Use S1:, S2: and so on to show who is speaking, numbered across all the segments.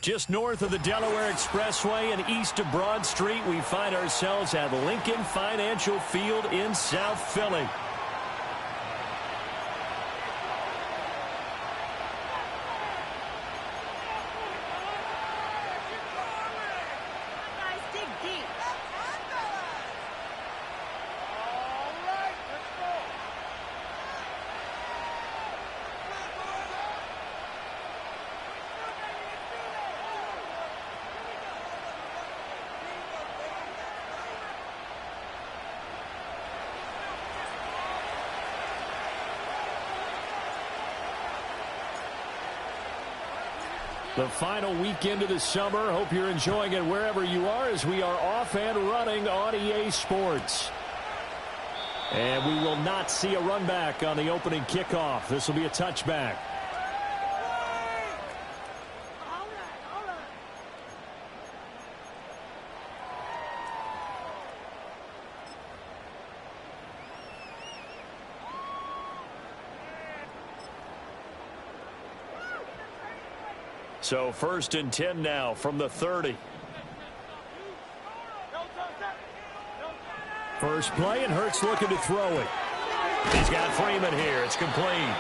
S1: Just north of the Delaware Expressway and east of Broad Street, we find ourselves at Lincoln Financial Field in South Philly. The final weekend of the summer. Hope you're enjoying it wherever you are as we are off and running on EA Sports. And we will not see a run back on the opening kickoff. This will be a touchback. So 1st and 10 now from the 30. First play, and Hurts looking to throw it. He's got Freeman here. It's complete.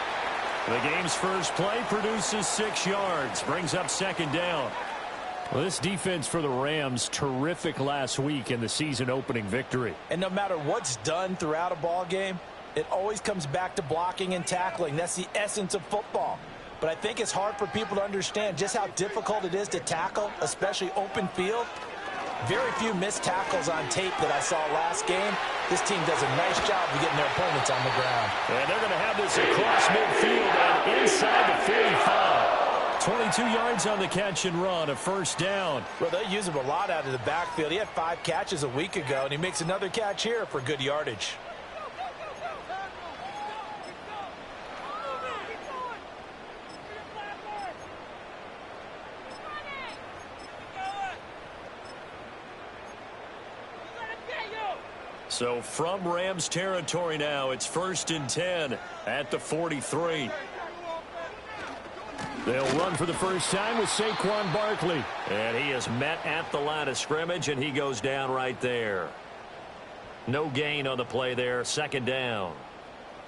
S1: The game's first play produces 6 yards. Brings up 2nd down. Well, this defense for the Rams, terrific last week in the season opening victory.
S2: And no matter what's done throughout a ball game, it always comes back to blocking and tackling. That's the essence of football. But I think it's hard for people to understand just how difficult it is to tackle, especially open field. Very few missed tackles on tape that I saw last game. This team does a nice job of getting their opponents on the ground.
S1: And they're going to have this across midfield and inside the 45. 22 yards on the catch and run, a 1st down.
S2: Well, they use him a lot out of the backfield. He had 5 catches a week ago, and he makes another catch here for good yardage.
S1: So from Rams territory now, it's 1st and 10 at the 43. They'll run for the first time with Saquon Barkley. And he is met at the line of scrimmage, and he goes down right there. No gain on the play there, 2nd down.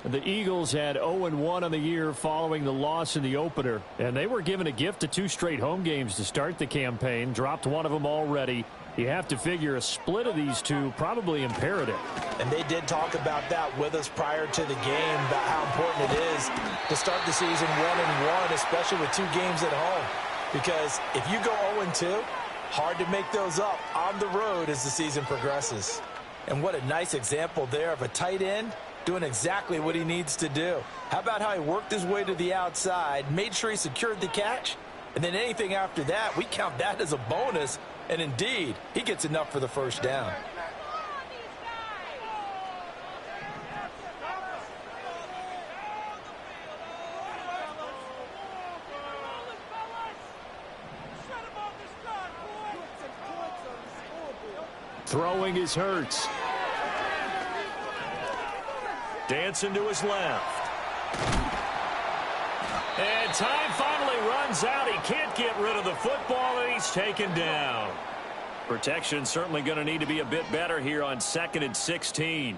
S1: The Eagles had 0-1 on the year following the loss in the opener. And they were given a gift of 2 straight home games to start the campaign. Dropped one of them already. You have to figure a split of these two probably imperative.
S2: And they did talk about that with us prior to the game, about how important it is to start the season 1-1, especially with 2 games at home. Because if you go 0-2, hard to make those up on the road as the season progresses. And what a nice example there of a tight end doing exactly what he needs to do. How about how he worked his way to the outside, made sure he secured the catch, and then anything after that, we count that as a bonus. And indeed, he gets enough for the 1st down.
S1: Throwing is Hurts. Dancing to his left. And time finally runs out. He can't get rid of the football, and he's taken down. Protection certainly going to need to be a bit better here on 2nd and 16.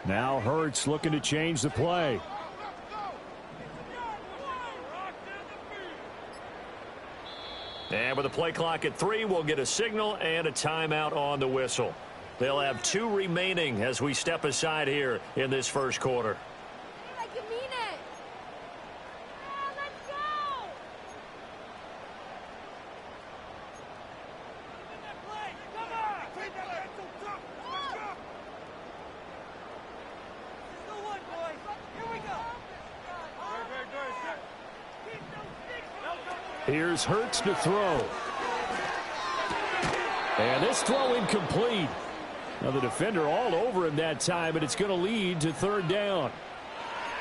S1: Now Hurts looking to change the play. And with the play clock at 3, we'll get a signal and a timeout on the whistle. They'll have 2 remaining as we step aside here in this 1st quarter. Here's Hurts to throw. And this throw incomplete. Now the defender all over him that time, but it's going to lead to 3rd down.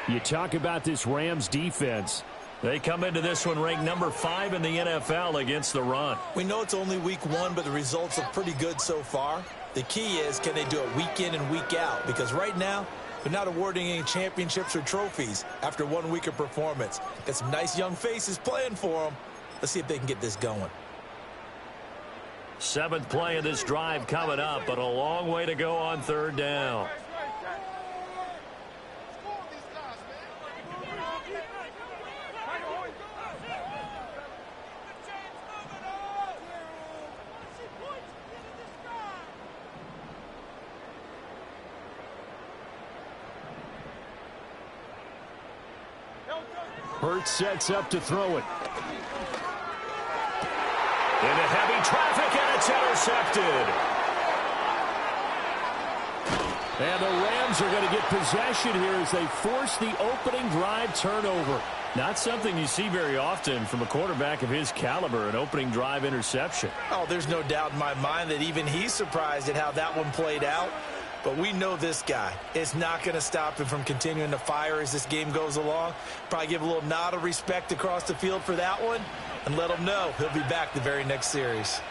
S1: You talk about this Rams defense. They come into this one ranked number 5 in the NFL against the run.
S2: We know it's only week 1, but the results are pretty good so far. The key is, can they do it week in and week out? Because right now, but not awarding any championships or trophies after 1 week of performance. Got some nice young faces playing for them. Let's see if they can get this going.
S1: 7th play of this drive coming up, but a long way to go on 3rd down.
S3: Hurts sets up to throw it.
S1: Into heavy traffic, and it's intercepted.
S3: And the Rams are going to get possession here as they force the opening drive turnover.
S1: Not something you see very often from a quarterback of his caliber, an opening drive interception.
S2: Oh, there's no doubt in my mind that even he's surprised at how that one played out. But we know this guy is not going to stop him from continuing to fire as this game goes along. Probably give a little nod of respect across the field for that one and let him know he'll be back the very next series.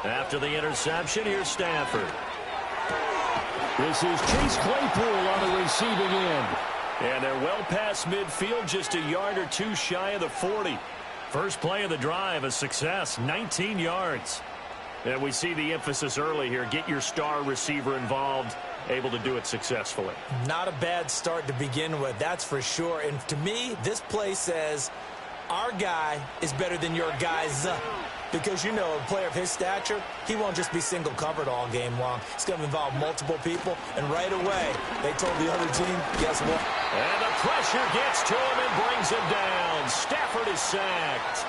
S1: After the interception, here's Stafford.
S3: This is Chase Claypool on the receiving end.
S1: And they're well past midfield, just a yard or two shy of the 40. First play of the drive, a success, 19 yards. And we see the emphasis early here. Get your star receiver involved, able to do it successfully.
S2: Not a bad start to begin with, that's for sure. And to me, this play says our guy is better than your guys. Because, you know, a player of his stature, he won't just be single covered all game long. It's going to involve multiple people. And right away, they told the other team, guess what?
S1: And the pressure gets to him and brings him down. Stafford is sacked.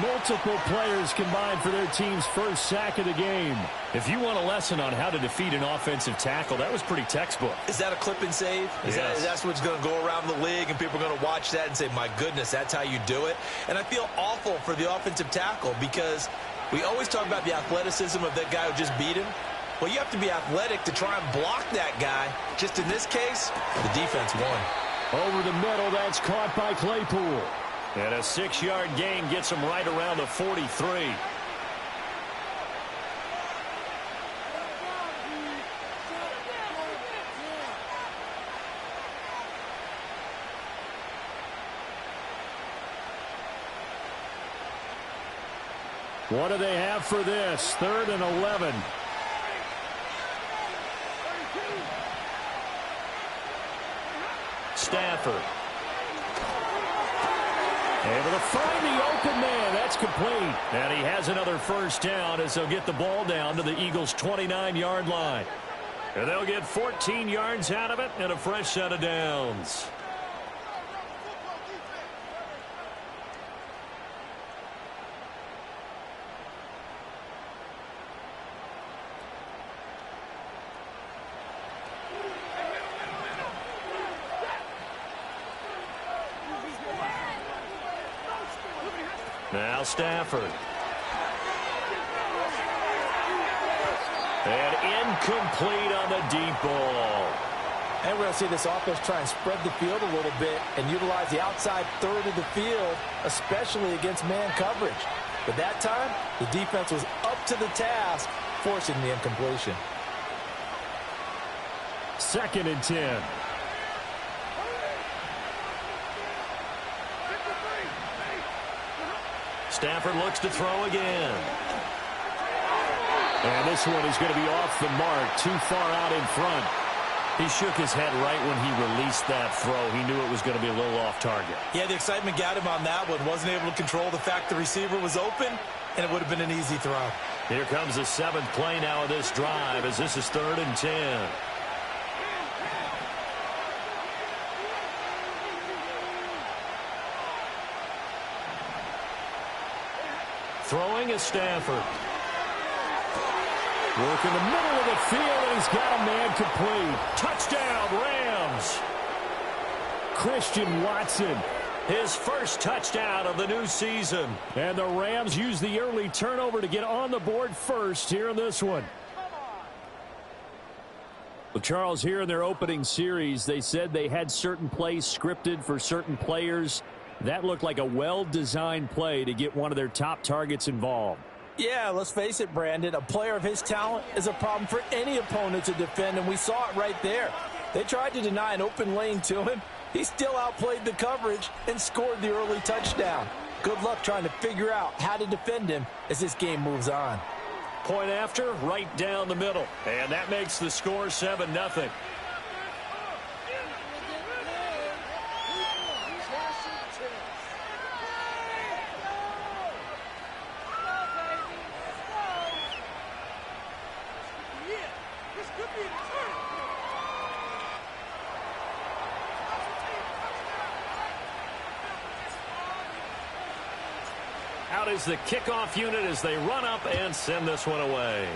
S3: Multiple players combined for their team's first sack of the game.
S1: If you want a lesson on how to defeat an offensive tackle, that was pretty textbook.
S2: Is that a clip and save? That's what's going to go around the league, and people are going to watch that and say, my goodness, that's how you do it? And I feel awful for the offensive tackle because we always talk about the athleticism of that guy who just beat him. Well, you have to be athletic to try and block that guy. Just in this case, the defense won.
S3: Over the middle, that's caught by Claypool.
S1: And a 6-yard gain gets him right around the 43.
S3: What do they have for this? 3rd and 11.
S1: Stafford.
S3: Able to find the open man. That's complete.
S1: And he has another first down as they'll get the ball down to the Eagles' 29-yard line. And they'll get 14 yards out of it and a fresh set of downs. Now Stafford. And incomplete on the deep ball.
S2: And we're going to see this offense try and spread the field a little bit and utilize the outside third of the field, especially against man coverage. But that time, the defense was up to the task, forcing the incompletion.
S3: 2nd and 10.
S1: Stafford looks to throw again.
S3: And this one is going to be off the mark, too far out in front.
S1: He shook his head right when he released that throw. He knew it was going to be a little off target.
S2: Yeah, the excitement got him on that one. Wasn't able to control the fact the receiver was open, and it would have been an easy throw.
S1: Here comes the 7th play now of this drive as this is 3rd and 10. Throwing is Stafford.
S3: Work in the middle of the field, and he's got a man complete.
S1: Touchdown, Rams.
S3: Christian Watson.
S1: His first touchdown of the new season.
S3: And the Rams use the early turnover to get on the board first here in this one. Well, Charles, here in their opening series, they said they had certain plays scripted for certain players. That looked like a well-designed play to get one of their top targets involved.
S2: Yeah, let's face it, Brandon. A player of his talent is a problem for any opponent to defend, and we saw it right there. They tried to deny an open lane to him. He still outplayed the coverage and scored the early touchdown. Good luck trying to figure out how to defend him as this game moves on.
S1: Point after, right down the middle. And that makes the score 7-0. Out is the kickoff unit as they run up and send this one away.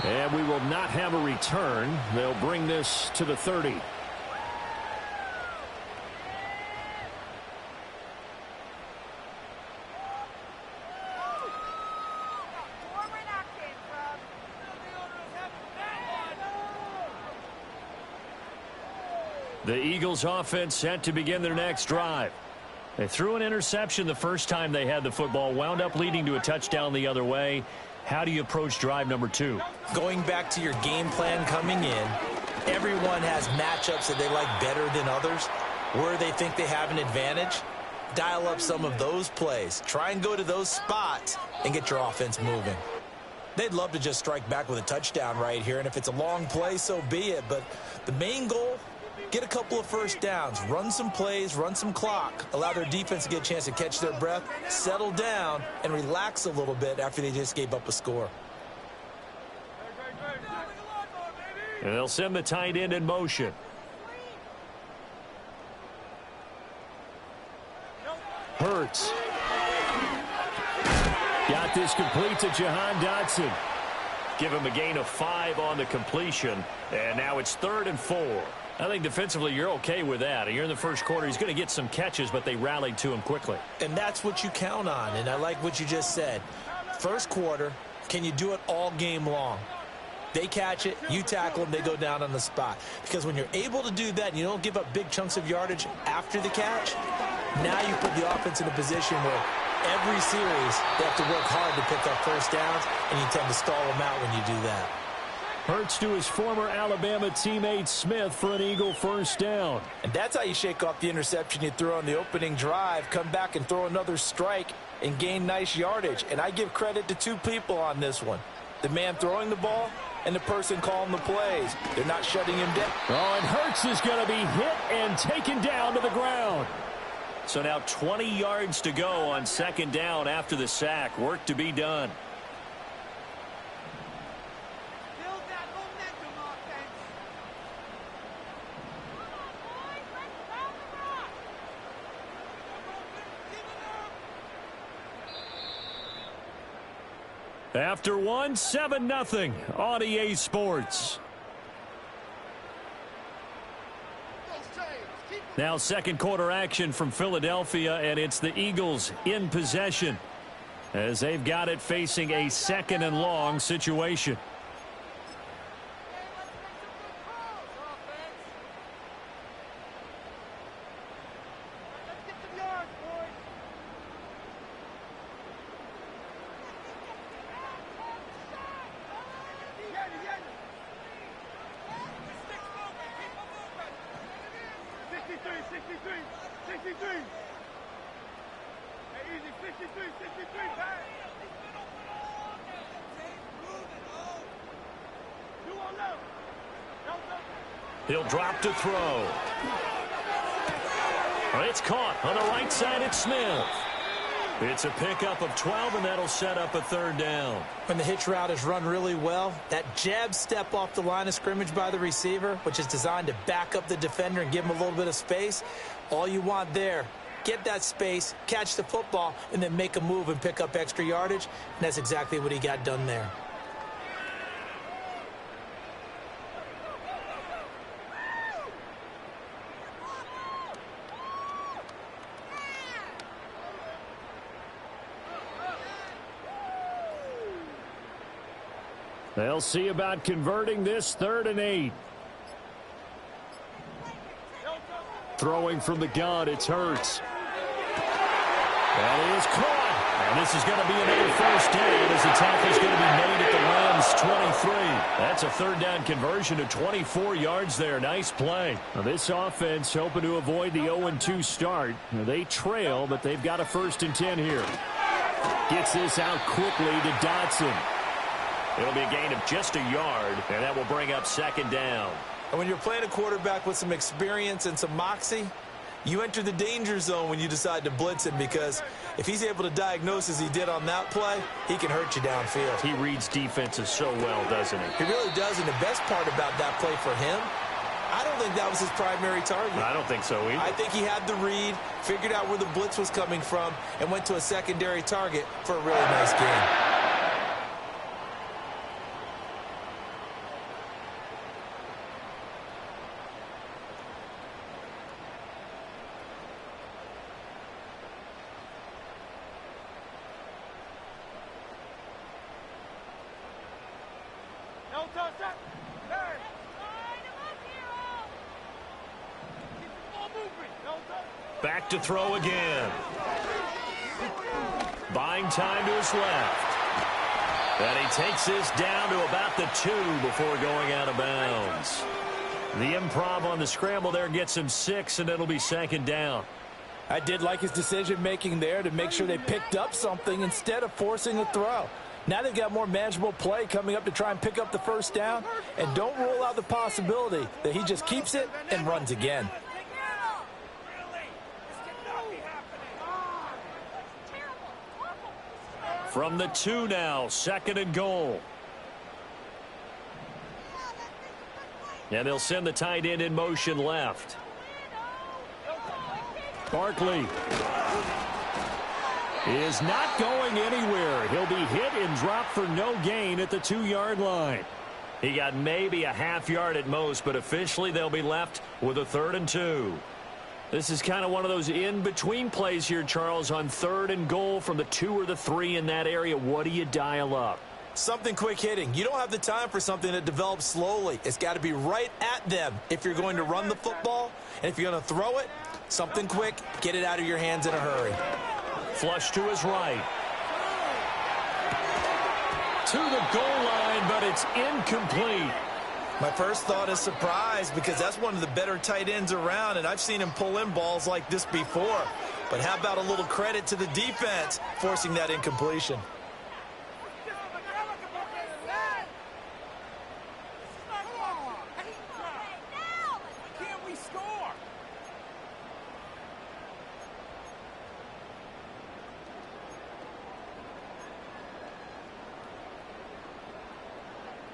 S3: And we will not have a return. They'll bring this to the 30. The Eagles offense set to begin their next drive. They threw an interception the first time they had the football, wound up leading to a touchdown the other way. How do you approach drive number 2?
S2: Going back to your game plan coming in, everyone has matchups that they like better than others, where they think they have an advantage. Dial up some of those plays. Try and go to those spots and get your offense moving. They'd love to just strike back with a touchdown right here, and if it's a long play, so be it. But the main goal, get a couple of first downs, run some plays, run some clock, allow their defense to get a chance to catch their breath, settle down, and relax a little bit after they just gave up a score.
S1: And they'll send the tight end in motion.
S3: Hurts. Got this complete to Jahan Dotson.
S1: Give him a gain of 5 on the completion, and now it's 3rd and 4. I think defensively you're okay with that. You're in the first quarter. He's going to get some catches, but they rallied to him quickly.
S2: And that's what you count on, and I like what you just said. First quarter, can you do it all game long? They catch it, you tackle them, they go down on the spot. Because when you're able to do that and you don't give up big chunks of yardage after the catch, now you put the offense in a position where every series they have to work hard to pick up first downs, and you tend to stall them out when you do that.
S3: Hurts to his former Alabama teammate Smith for an Eagle first down.
S2: And that's how you shake off the interception you threw on the opening drive, come back and throw another strike and gain nice yardage. And I give credit to 2 people on this one. The man throwing the ball and the person calling the plays. They're not shutting him down.
S3: Oh, and Hurts is going to be hit and taken down to the ground.
S1: So now 20 yards to go on 2nd down after the sack. Work to be done. After 1, 7-0 on EA Sports. Now 2nd quarter action from Philadelphia, and it's the Eagles in possession as they've got it facing a 2nd and long situation. He'll drop to throw. It's caught on the right side. It's Smith. It's a pickup of 12, and that'll set up a 3rd down.
S2: When the hitch route is run really well, that jab step off the line of scrimmage by the receiver, which is designed to back up the defender and give him a little bit of space, all you want there, get that space, catch the football, and then make a move and pick up extra yardage, and that's exactly what he got done there.
S3: They'll see about converting this 3rd and 8. Throwing from the gun, it's Hurts. That is caught. And this is going to be another first down as the tackle's going to be made at the Rams' 23. That's a third down conversion to 24 yards there. Nice play. Now this offense hoping to avoid the 0-2 start. Now they trail, but they've got a 1st and 10 here. Gets this out quickly to Dotson.
S1: It'll be a gain of just a yard, and that will bring up 2nd down.
S2: And when you're playing a quarterback with some experience and some moxie, you enter the danger zone when you decide to blitz him, because if he's able to diagnose as he did on that play, he can hurt you downfield.
S1: He reads defenses so well, doesn't he?
S2: He really does, and the best part about that play for him, I don't think that was his primary target.
S1: I don't think so either.
S2: I think he had the read, figured out where the blitz was coming from, and went to a secondary target for a really nice game.
S1: Back to throw again. Buying time to his left. And he takes this down to about the 2 before going out of bounds. The improv on the scramble there gets him 6, and it'll be 2nd down.
S2: I did like his decision-making there to make sure they picked up something instead of forcing a throw. Now they've got more manageable play coming up to try and pick up the 1st down, and don't rule out the possibility that he just keeps it and runs again.
S1: From the 2 now, 2nd and goal. And they'll send the tight end in motion left. Barkley is not going anywhere. He'll be hit and dropped for no gain at the 2-yard line. He got maybe a half yard at most, but officially they'll be left with a 3rd and 2. This is kind of one of those in-between plays here, Charles, on 3rd and goal from the 2 or the 3 in that area. What do you dial up?
S2: Something quick hitting. You don't have the time for something that develops slowly. It's got to be right at them if you're going to run the football. And if you're going to throw it, something quick, get it out of your hands in a hurry.
S1: Flush to his right. To the goal line, but it's incomplete.
S2: My first thought is surprise, because that's one of the better tight ends around, and I've seen him pull in balls like this before. But how about a little credit to the defense forcing that incompletion?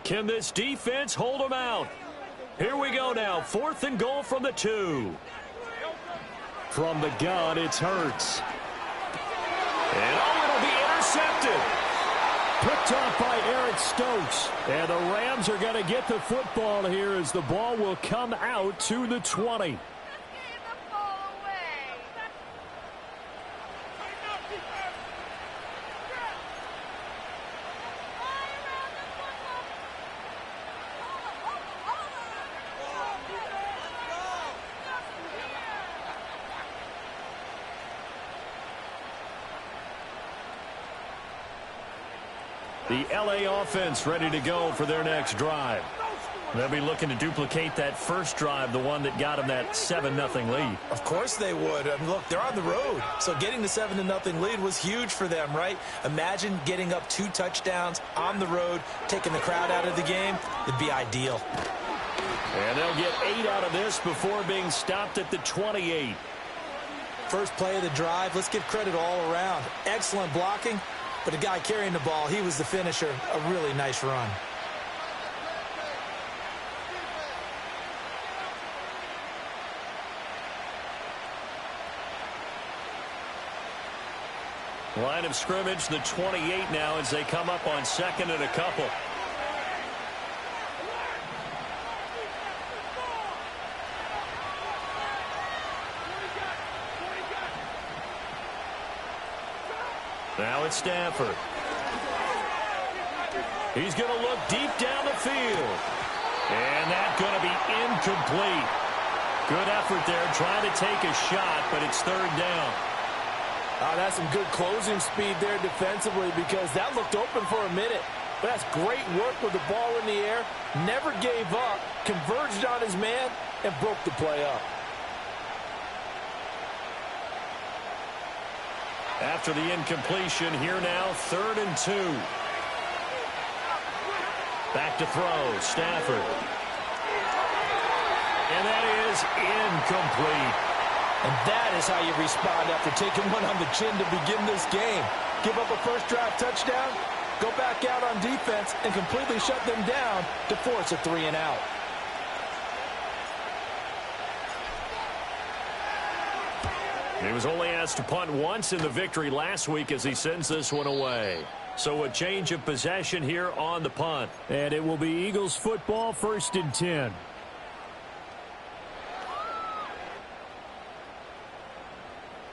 S1: Can this defense hold them out? Here we go now. 4th and goal from the 2.
S3: From the gun, it's Hurts.
S1: And it'll be intercepted.
S3: Picked off by Eric Stokes. And the Rams are going to get the football here as the ball will come out to the 20.
S1: The LA offense ready to go for their next drive. They'll be looking to duplicate that first drive, the one that got them that 7-0 lead.
S2: Of course they would. I mean, look, they're on the road. So getting the 7-0 lead was huge for them, right? Imagine getting up 2 touchdowns on the road, taking the crowd out of the game. It'd be ideal.
S1: And they'll get 8 out of this before being stopped at the 28.
S2: First play of the drive, let's give credit all around. Excellent blocking. But the guy carrying the ball, he was the finisher. A really nice run.
S1: Line of scrimmage, the 28 now as they come up on 2nd and a couple. Now it's Stafford. He's going to look deep down the field. And that's going to be incomplete.
S3: Good effort there, trying to take a shot, but it's third down.
S2: That's some good closing speed there defensively because that looked open for a minute. But that's great work with the ball in the air. Never gave up, converged on his man, and broke the play up.
S3: After the incompletion, here now, 3rd and 2. Back to throw, Stafford. And that is incomplete.
S2: And that is how you respond after taking one on the chin to begin this game. Give up a first drive touchdown, go back out on defense, and completely shut them down to force a 3 and out.
S3: He was only asked to punt once in the victory last week as he sends this one away. So a change of possession here on the punt.
S1: And it will be Eagles football, 1st and 10.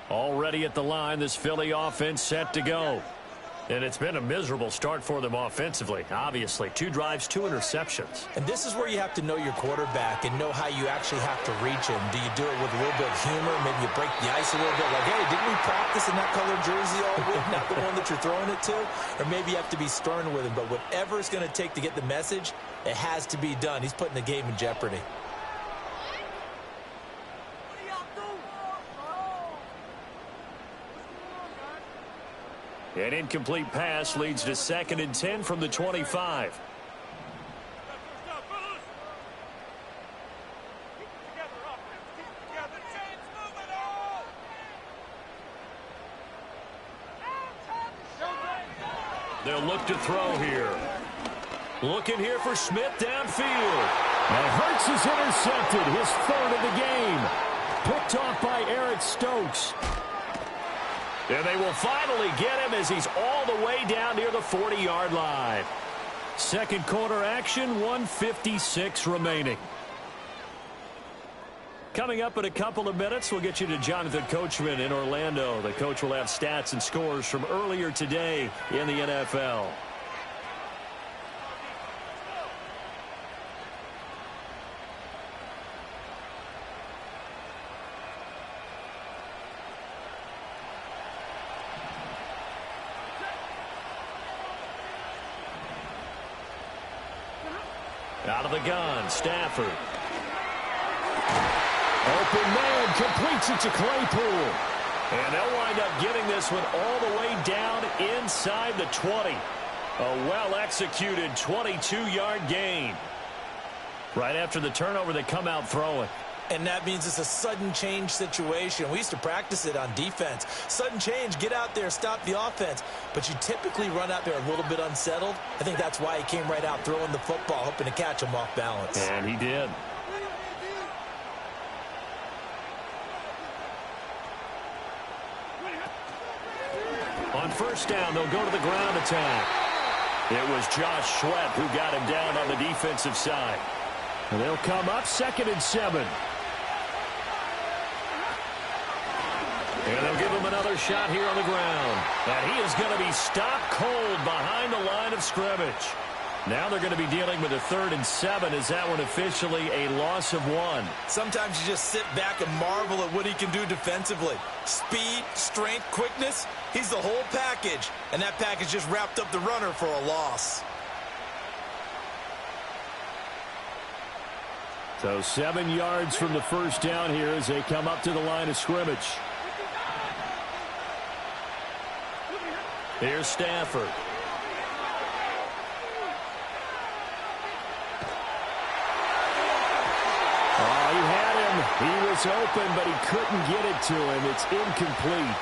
S1: Already at the line, this Philly offense set to go. And it's been a miserable start for them offensively, obviously. 2 drives, 2 interceptions.
S2: And this is where you have to know your quarterback and know how you actually have to reach him. Do you do it with a little bit of humor? Maybe you break the ice a little bit. Like, hey, didn't we practice in that colored jersey all week? Not the one that you're throwing it to? Or maybe you have to be stern with him. But whatever it's going to take to get the message, it has to be done. He's putting the game in jeopardy.
S3: An incomplete pass leads to 2nd and 10 from the 25. They'll look to throw here. Looking here for Smith downfield.
S1: And Hurts is intercepted, his 3rd of the game. Picked off by Eric Stokes.
S3: And they will finally get him as he's all the way down near the 40-yard line.
S1: 2nd quarter action, 1:56 remaining.
S3: Coming up in a couple of minutes, we'll get you to Jonathan Coachman in Orlando. The coach will have stats and scores from earlier today in the NFL. Out of the gun, Stafford.
S1: Open man, completes it to Claypool.
S3: And they'll wind up getting this one all the way down inside the 20. A well-executed 22-yard gain. Right after the turnover, they come out throwing.
S2: And that means it's a sudden change situation. We used to practice it on defense. Sudden change, get out there, stop the offense. But you typically run out there a little bit unsettled. I think that's why he came right out throwing the football, hoping to catch him off balance.
S3: And he did. On 1st down, they'll go to the ground attack. It was Josh Sweat who got him down on the defensive side.
S1: And they'll come up 2nd and 7.
S3: And they'll give him another shot here on the ground. And he is going to be stopped cold behind the line of scrimmage. Now they're going to be dealing with a 3rd and 7. Is that one officially a loss of 1?
S2: Sometimes you just sit back and marvel at what he can do defensively. Speed, strength, quickness. He's the whole package. And that package just wrapped up the runner for a loss.
S1: So 7 yards from the 1st down here as they come up to the line of scrimmage.
S3: Here's Stafford.
S1: Oh, he had him. He was open, but he couldn't get it to him. It's incomplete.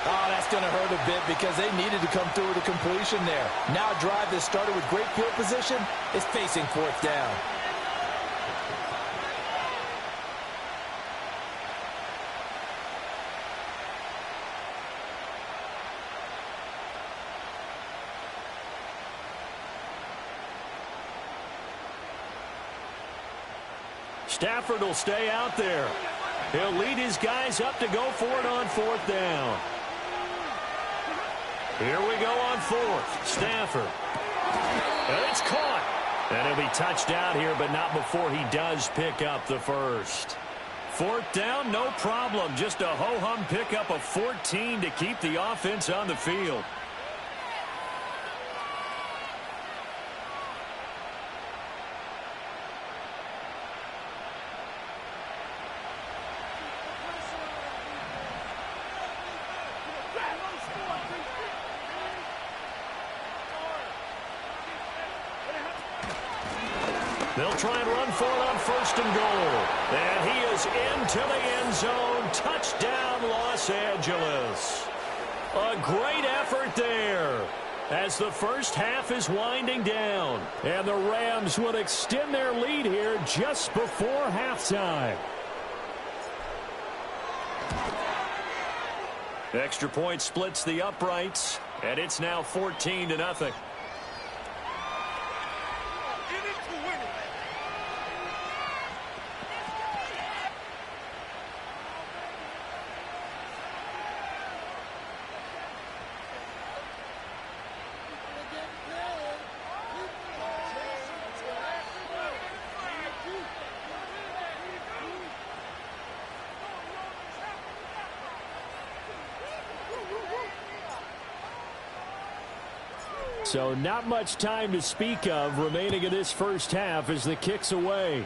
S2: Oh, that's going to hurt a bit because they needed to come through with a completion there. Now a drive that started with great field position is facing 4th down.
S3: Stafford will stay out there. He'll lead his guys up to go for it on 4th down. Here we go on 4th. Stafford. And it's caught. And he'll be touched out here, but not before he does pick up the 1st. Fourth down, no problem. Just a ho-hum pickup of 14 to keep the offense on the field. They'll try and run for it on first and goal. And he is into the end zone. Touchdown, Los Angeles. A great effort there as the first half is winding down. And the Rams would extend their lead here just before halftime. Extra point splits the uprights, and it's now 14-0. So not much time to speak of remaining in this first half as the kick's away.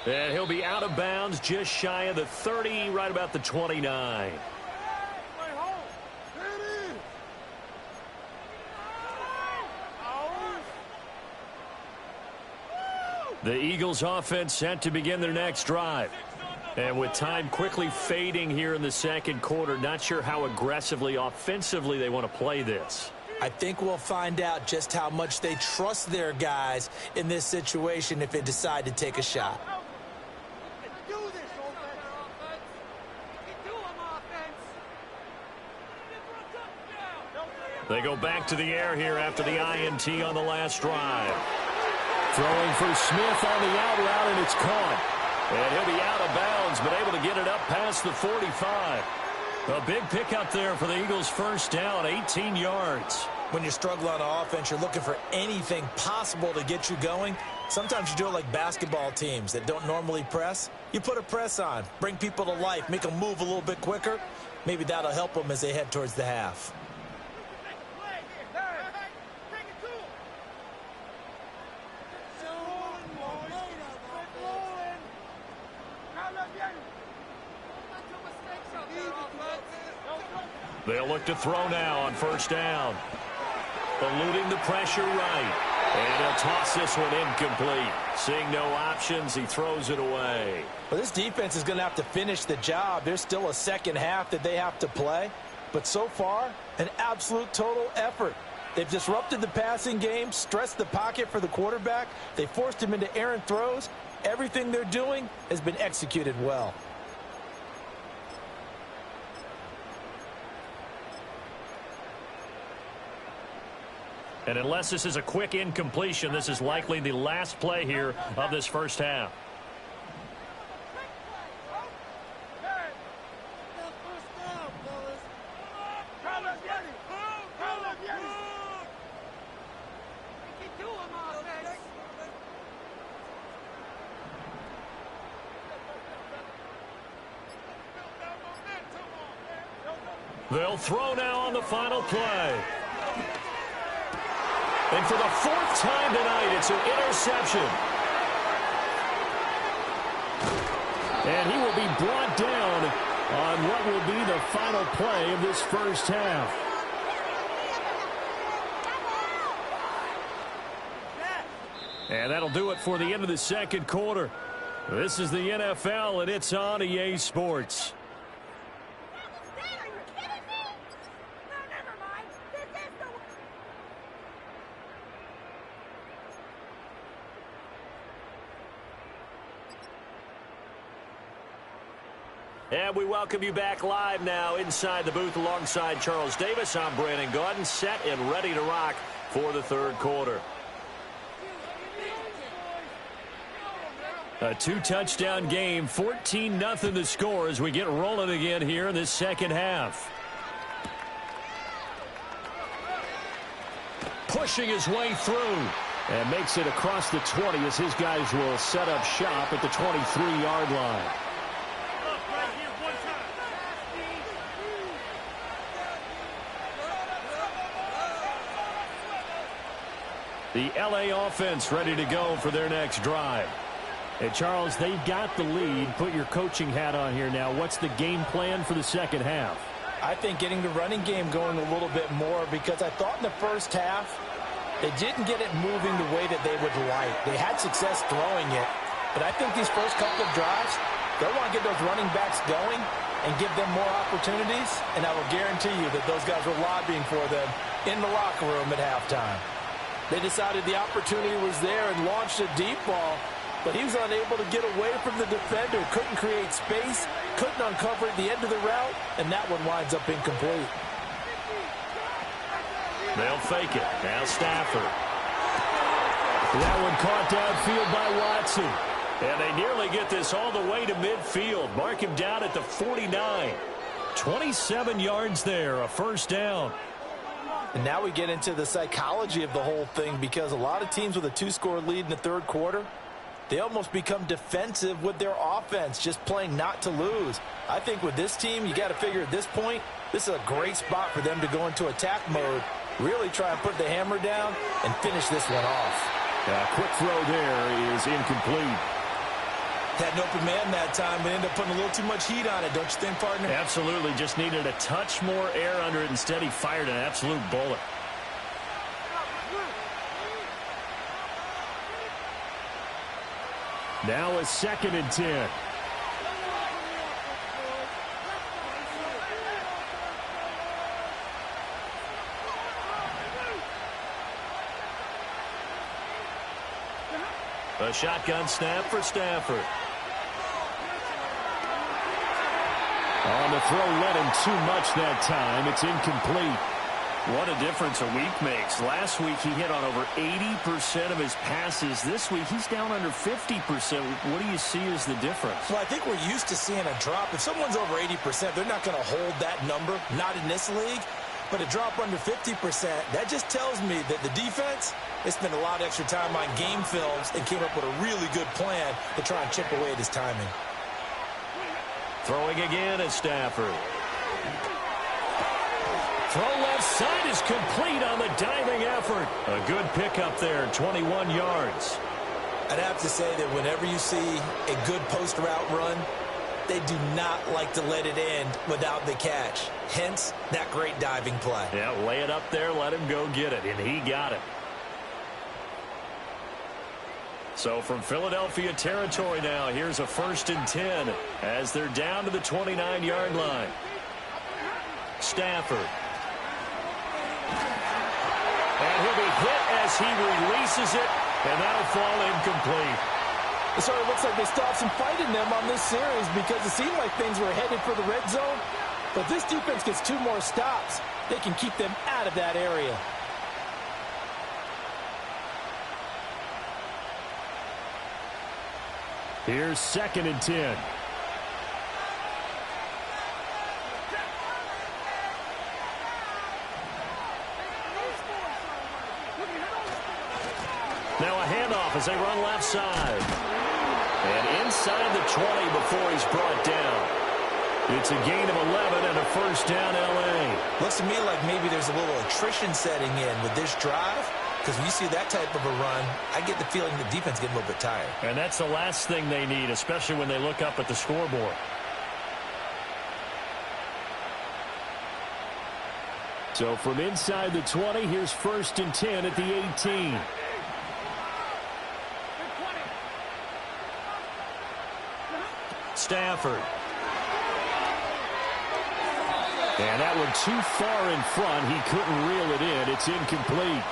S3: And he'll be out of bounds just shy of the 30, right about the 29. The Eagles offense set to begin their next drive. And with time quickly fading here in the second quarter, not sure how aggressively, offensively they want to play this.
S2: I think we'll find out just how much they trust their guys in this situation if they decide to take a shot.
S3: They go back to the air here after the INT on the last drive. Throwing for Smith on the out route, and it's caught. And he'll be out of bounds, but able to get it up past the 45. A big pickup there for the Eagles' first down, 18 yards.
S2: When you're struggling on offense, you're looking for anything possible to get you going. Sometimes you do it like basketball teams that don't normally press. You put a press on, bring people to life, make them move a little bit quicker. Maybe that'll help them as they head towards the half.
S3: They'll look to throw now on first down. Eluding the pressure right. And he'll toss this one incomplete. Seeing no options, he throws it away.
S2: Well, this defense is going to have to finish the job. There's still a second half that they have to play. But so far, an absolute total effort. They've disrupted the passing game, stressed the pocket for the quarterback. They forced him into errant throws. Everything they're doing has been executed well.
S3: And unless this is a quick incompletion, this is likely the last play here of this first half. They'll throw now on the final play. And for the fourth time tonight, it's an interception. And he will be brought down on what will be the final play of this first half. And that'll do it for the end of the second quarter. This is the NFL, and it's on EA Sports. And we welcome you back live now inside the booth alongside Charles Davis. I'm Brandon Gaudin, set and ready to rock for the third quarter. A two-touchdown game, 14-0 the score as we get rolling again here in this second half. Pushing his way through. And makes it across the 20 as his guys will set up shop at the 23-yard line. The LA offense ready to go for their next drive. Hey, Charles, they've got the lead. Put your coaching hat on here now. What's the game plan for the second half?
S2: I think getting the running game going a little bit more, because I thought in the first half they didn't get it moving the way that they would like. They had success throwing it, but I think these first couple of drives, they'll want to get those running backs going and give them more opportunities, and I will guarantee you that those guys were lobbying for them in the locker room at halftime. They decided the opportunity was there and launched a deep ball, but he was unable to get away from the defender, couldn't create space, couldn't uncover at the end of the route, and that one winds up incomplete.
S1: They'll fake it. Now Stafford.
S3: That one caught downfield by Watson.
S1: And they nearly get this all the way to midfield. Mark him down at the 49. 27 yards there, a first down.
S2: And now we get into the psychology of the whole thing, because a lot of teams with a 2-score lead in the third quarter, they almost become defensive with their offense, just playing not to lose. I think with this team, you got to figure at this point, this is a great spot for them to go into attack mode, really try and put the hammer down and finish this one off.
S3: Quick throw there is incomplete.
S2: Had an open man that time, but ended up putting a little too much heat on it, don't you think, partner?
S1: Absolutely. Just needed a touch more air under it. Instead, he fired an absolute bullet.
S3: Now a 2nd and 10.
S1: A shotgun snap for Stafford.
S3: On the throw, led him too much that time. It's incomplete.
S1: What a difference a week makes. Last week he hit on over 80% of his passes. This week he's down under 50%. What do you see as the difference?
S2: Well, I think we're used to seeing a drop. If someone's over 80%, they're not going to hold that number, not in this league. But a drop under 50%, that just tells me that the defense, they spent a lot of extra time on game films and came up with a really good plan to try and chip away at his timing.
S1: Throwing again is Stafford.
S3: Throw left side is complete on the diving effort.
S1: A good pickup there, 21 yards.
S2: I'd have to say that whenever you see a good post route run, they do not like to let it end without the catch. Hence, that great diving play.
S1: Yeah, lay it up there, let him go get it, and he got it. So from Philadelphia territory now, here's a 1st and 10 as they're down to the 29-yard line. Stafford. And he'll be hit as he releases it, and that'll fall incomplete.
S2: So it looks like they stopped some fight in them on this series, because it seemed like things were headed for the red zone. But this defense gets 2 more stops. They can keep them out of that area.
S3: Here's 2nd and 10.
S1: Now a handoff as they run left side. And inside the 20 before he's brought down. It's a gain of 11 and a first down L.A.
S2: Looks to me like maybe there's a little attrition setting in with this drive, because when you see that type of a run, I get the feeling the defense getting a little bit tired.
S1: And that's the last thing they need, especially when they look up at the scoreboard.
S3: So from inside the 20, here's 1st and 10 at the 18.
S1: Stafford.
S3: And that one too far in front. He couldn't reel it in. It's incomplete.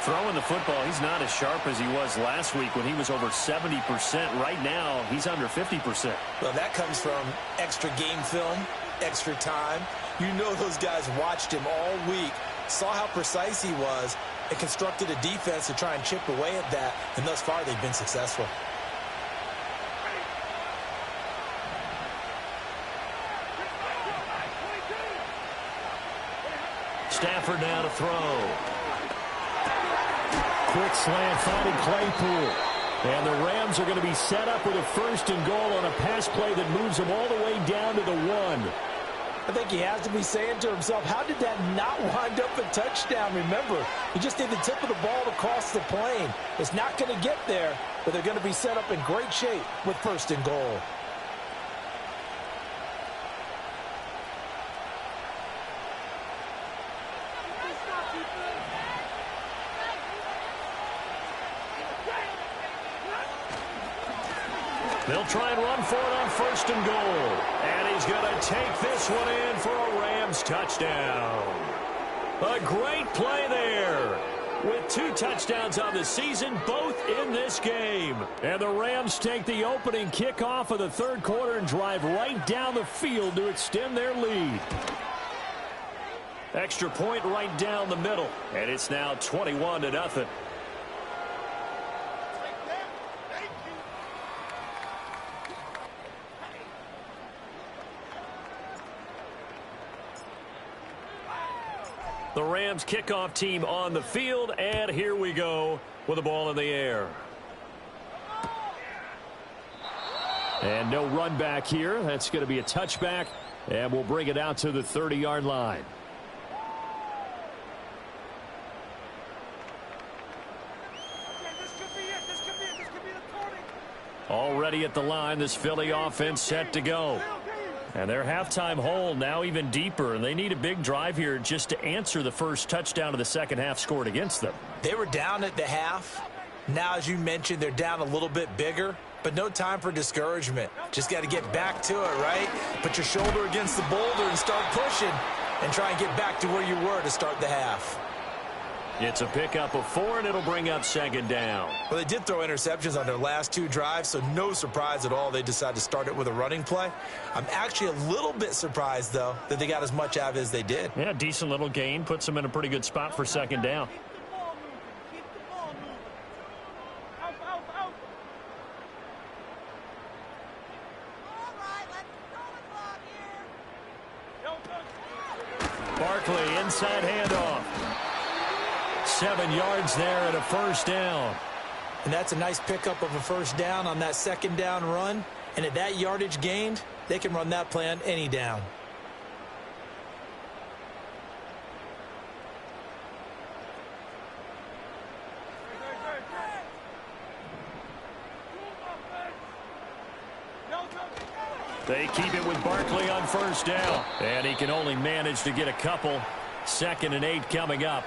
S1: Throwing the football, he's not as sharp as he was last week when he was over 70%. Right now, he's under 50%.
S2: Well, that comes from extra game film, extra time. You know those guys watched him all week, saw how precise he was, and constructed a defense to try and chip away at that. And thus far, they've been successful.
S1: Stafford now to throw.
S3: Quick slant finding Claypool. And the Rams are going to be set up with a 1st and goal on a pass play that moves them all the way down to the 1.
S2: I think he has to be saying to himself, how did that not wind up a touchdown? Remember, he just did the tip of the ball to cross the plane. It's not going to get there, but they're going to be set up in great shape with 1st and goal.
S3: They'll try and run for it on 1st and goal. And he's going to take this one in for a Rams touchdown. A great play there. With 2 touchdowns on the season, both in this game. And the Rams take the opening kickoff of the 3rd quarter and drive right down the field to extend their lead. Extra point right down the middle. And it's now 21-0. The Rams kickoff team on the field, and here we go with the ball in the air. And no run back here. That's going to be a touchback, and we'll bring it out to the 30-yard line. Already at the line, this Philly offense set to go. And their halftime hole now even deeper, and they need a big drive here just to answer the first touchdown of the second half scored against them.
S2: They were down at the half. Now, as you mentioned, they're down a little bit bigger, but no time for discouragement. Just got to get back to it, right? Put your shoulder against the boulder and start pushing and try and get back to where you were to start the half.
S3: It's a pickup of 4, and it'll bring up 2nd down.
S2: Well, they did throw interceptions on their last 2 drives, so no surprise at all they decided to start it with a running play. I'm actually a little bit surprised, though, that they got as much out of it as they did.
S3: Yeah, decent little gain. Puts them in a pretty good spot for 2nd down. Barkley, inside handoff. 7 yards there and a 1st down.
S2: And that's a nice pickup of a 1st down on that 2nd down run. And at that yardage gained, they can run that play on any down.
S3: They keep it with Barkley on 1st down. And he can only manage to get a couple. 2nd and 8 coming up.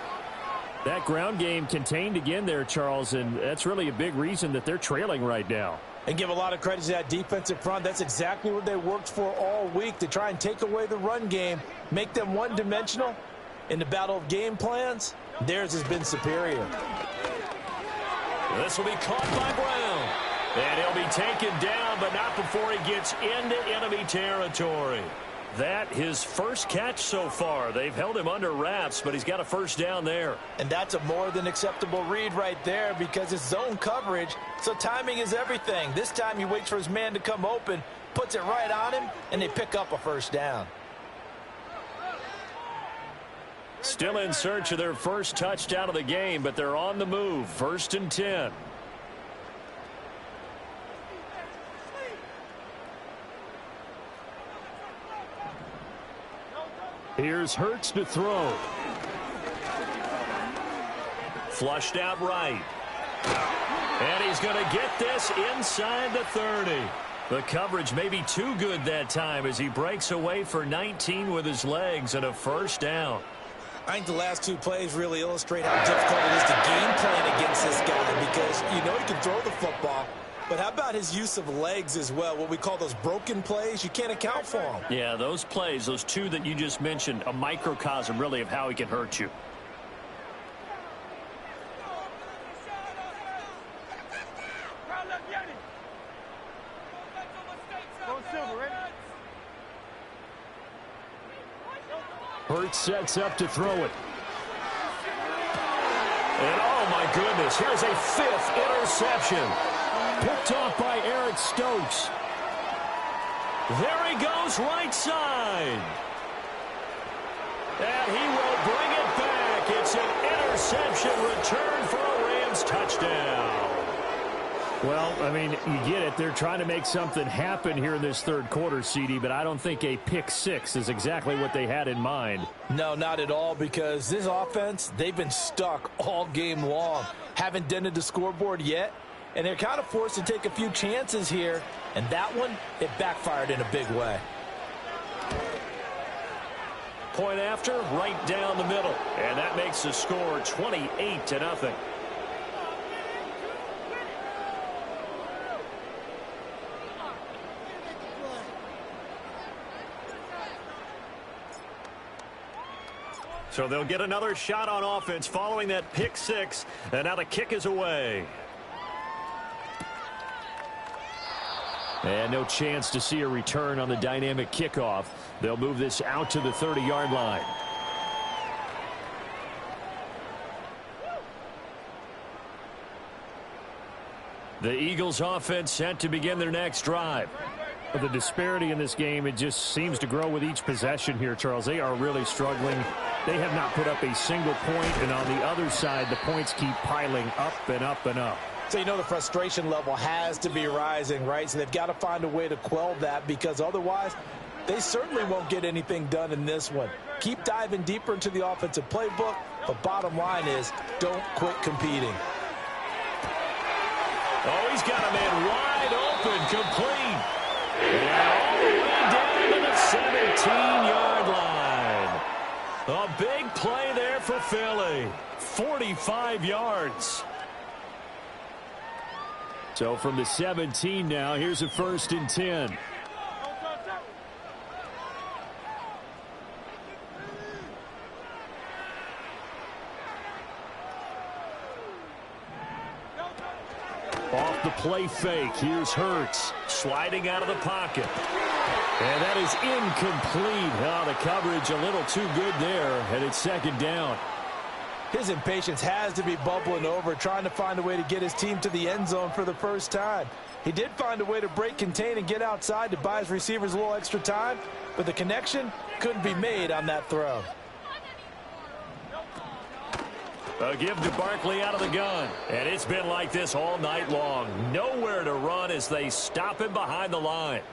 S3: That ground game contained again there, Charles, and that's really a big reason that they're trailing right now.
S2: And give a lot of credit to that defensive front. That's exactly what they worked for all week, to try and take away the run game, make them one-dimensional. In the battle of game plans, theirs has been superior.
S3: This will be caught by Brown. And he'll be taken down, but not before he gets into enemy territory. That his first catch so far. They've held him under wraps, but he's got a 1st down there.
S2: And that's a more than acceptable read right there, because it's zone coverage, so timing is everything. This time he waits for his man to come open, puts it right on him, and they pick up a 1st down.
S3: Still in search of their first touchdown of the game, but they're on the move. 1st and 10. Here's Hurts to throw. Flushed out right. And he's going to get this inside the 30. The coverage may be too good that time as he breaks away for 19 with his legs and a 1st down.
S2: I think the last 2 plays really illustrate how difficult it is to game plan against this guy, because you know he can throw the football. But how about his use of legs as well? What we call those broken plays, you can't account for them.
S3: Yeah, those plays, those 2 that you just mentioned, a microcosm really of how he can hurt you. Hurts sets up to throw it. And oh my goodness, here's a 5th interception. Picked off by Eric Stokes. There he goes right side. And he will bring it back. It's an interception return for a Rams
S1: downs, touchdown.
S3: Well, I mean, you get it. They're trying to make something happen here in this third quarter, CD, but I don't think a pick six is exactly what they had in mind.
S2: No, not at all, because this offense, they've been stuck all game long. Haven't dented the scoreboard yet, and they're kind of forced to take a few chances here, and that one, it backfired in a big way.
S1: Point after, right down the middle, and that makes the score 28-0. So they'll get another shot on offense following that pick six, and now the kick is away.
S3: And no chance to see a return on the dynamic kickoff. They'll move this out to the 30-yard line. The Eagles offense set to begin their next drive. The disparity in this game, it just seems to grow with each possession here, Charles. They are really struggling. They have not put up a single point, and on the other side, the points keep piling up and up and up.
S2: So you know the frustration level has to be rising, right? So they've got to find a way to quell that, because otherwise they certainly won't get anything done in this one. Keep diving deeper into the offensive playbook, but bottom line is don't quit competing.
S1: Oh, he's got a man wide open, complete. And all the way down to the 17-yard line. A big play there for Philly. 45 yards.
S3: So from the 17 now, here's a 1st and 10. Off the play fake, here's Hurts.
S1: Sliding out of the pocket.
S3: And that is incomplete. Oh, the coverage a little too good there, and it's 2nd down.
S2: His impatience has to be bubbling over, trying to find a way to get his team to the end zone for the first time. He did find a way to break contain and get outside to buy his receivers a little extra time, but the connection couldn't be made on that throw.
S1: A give to Barkley out of the gun. And it's been like this all night long. Nowhere to run as they stop him behind the line.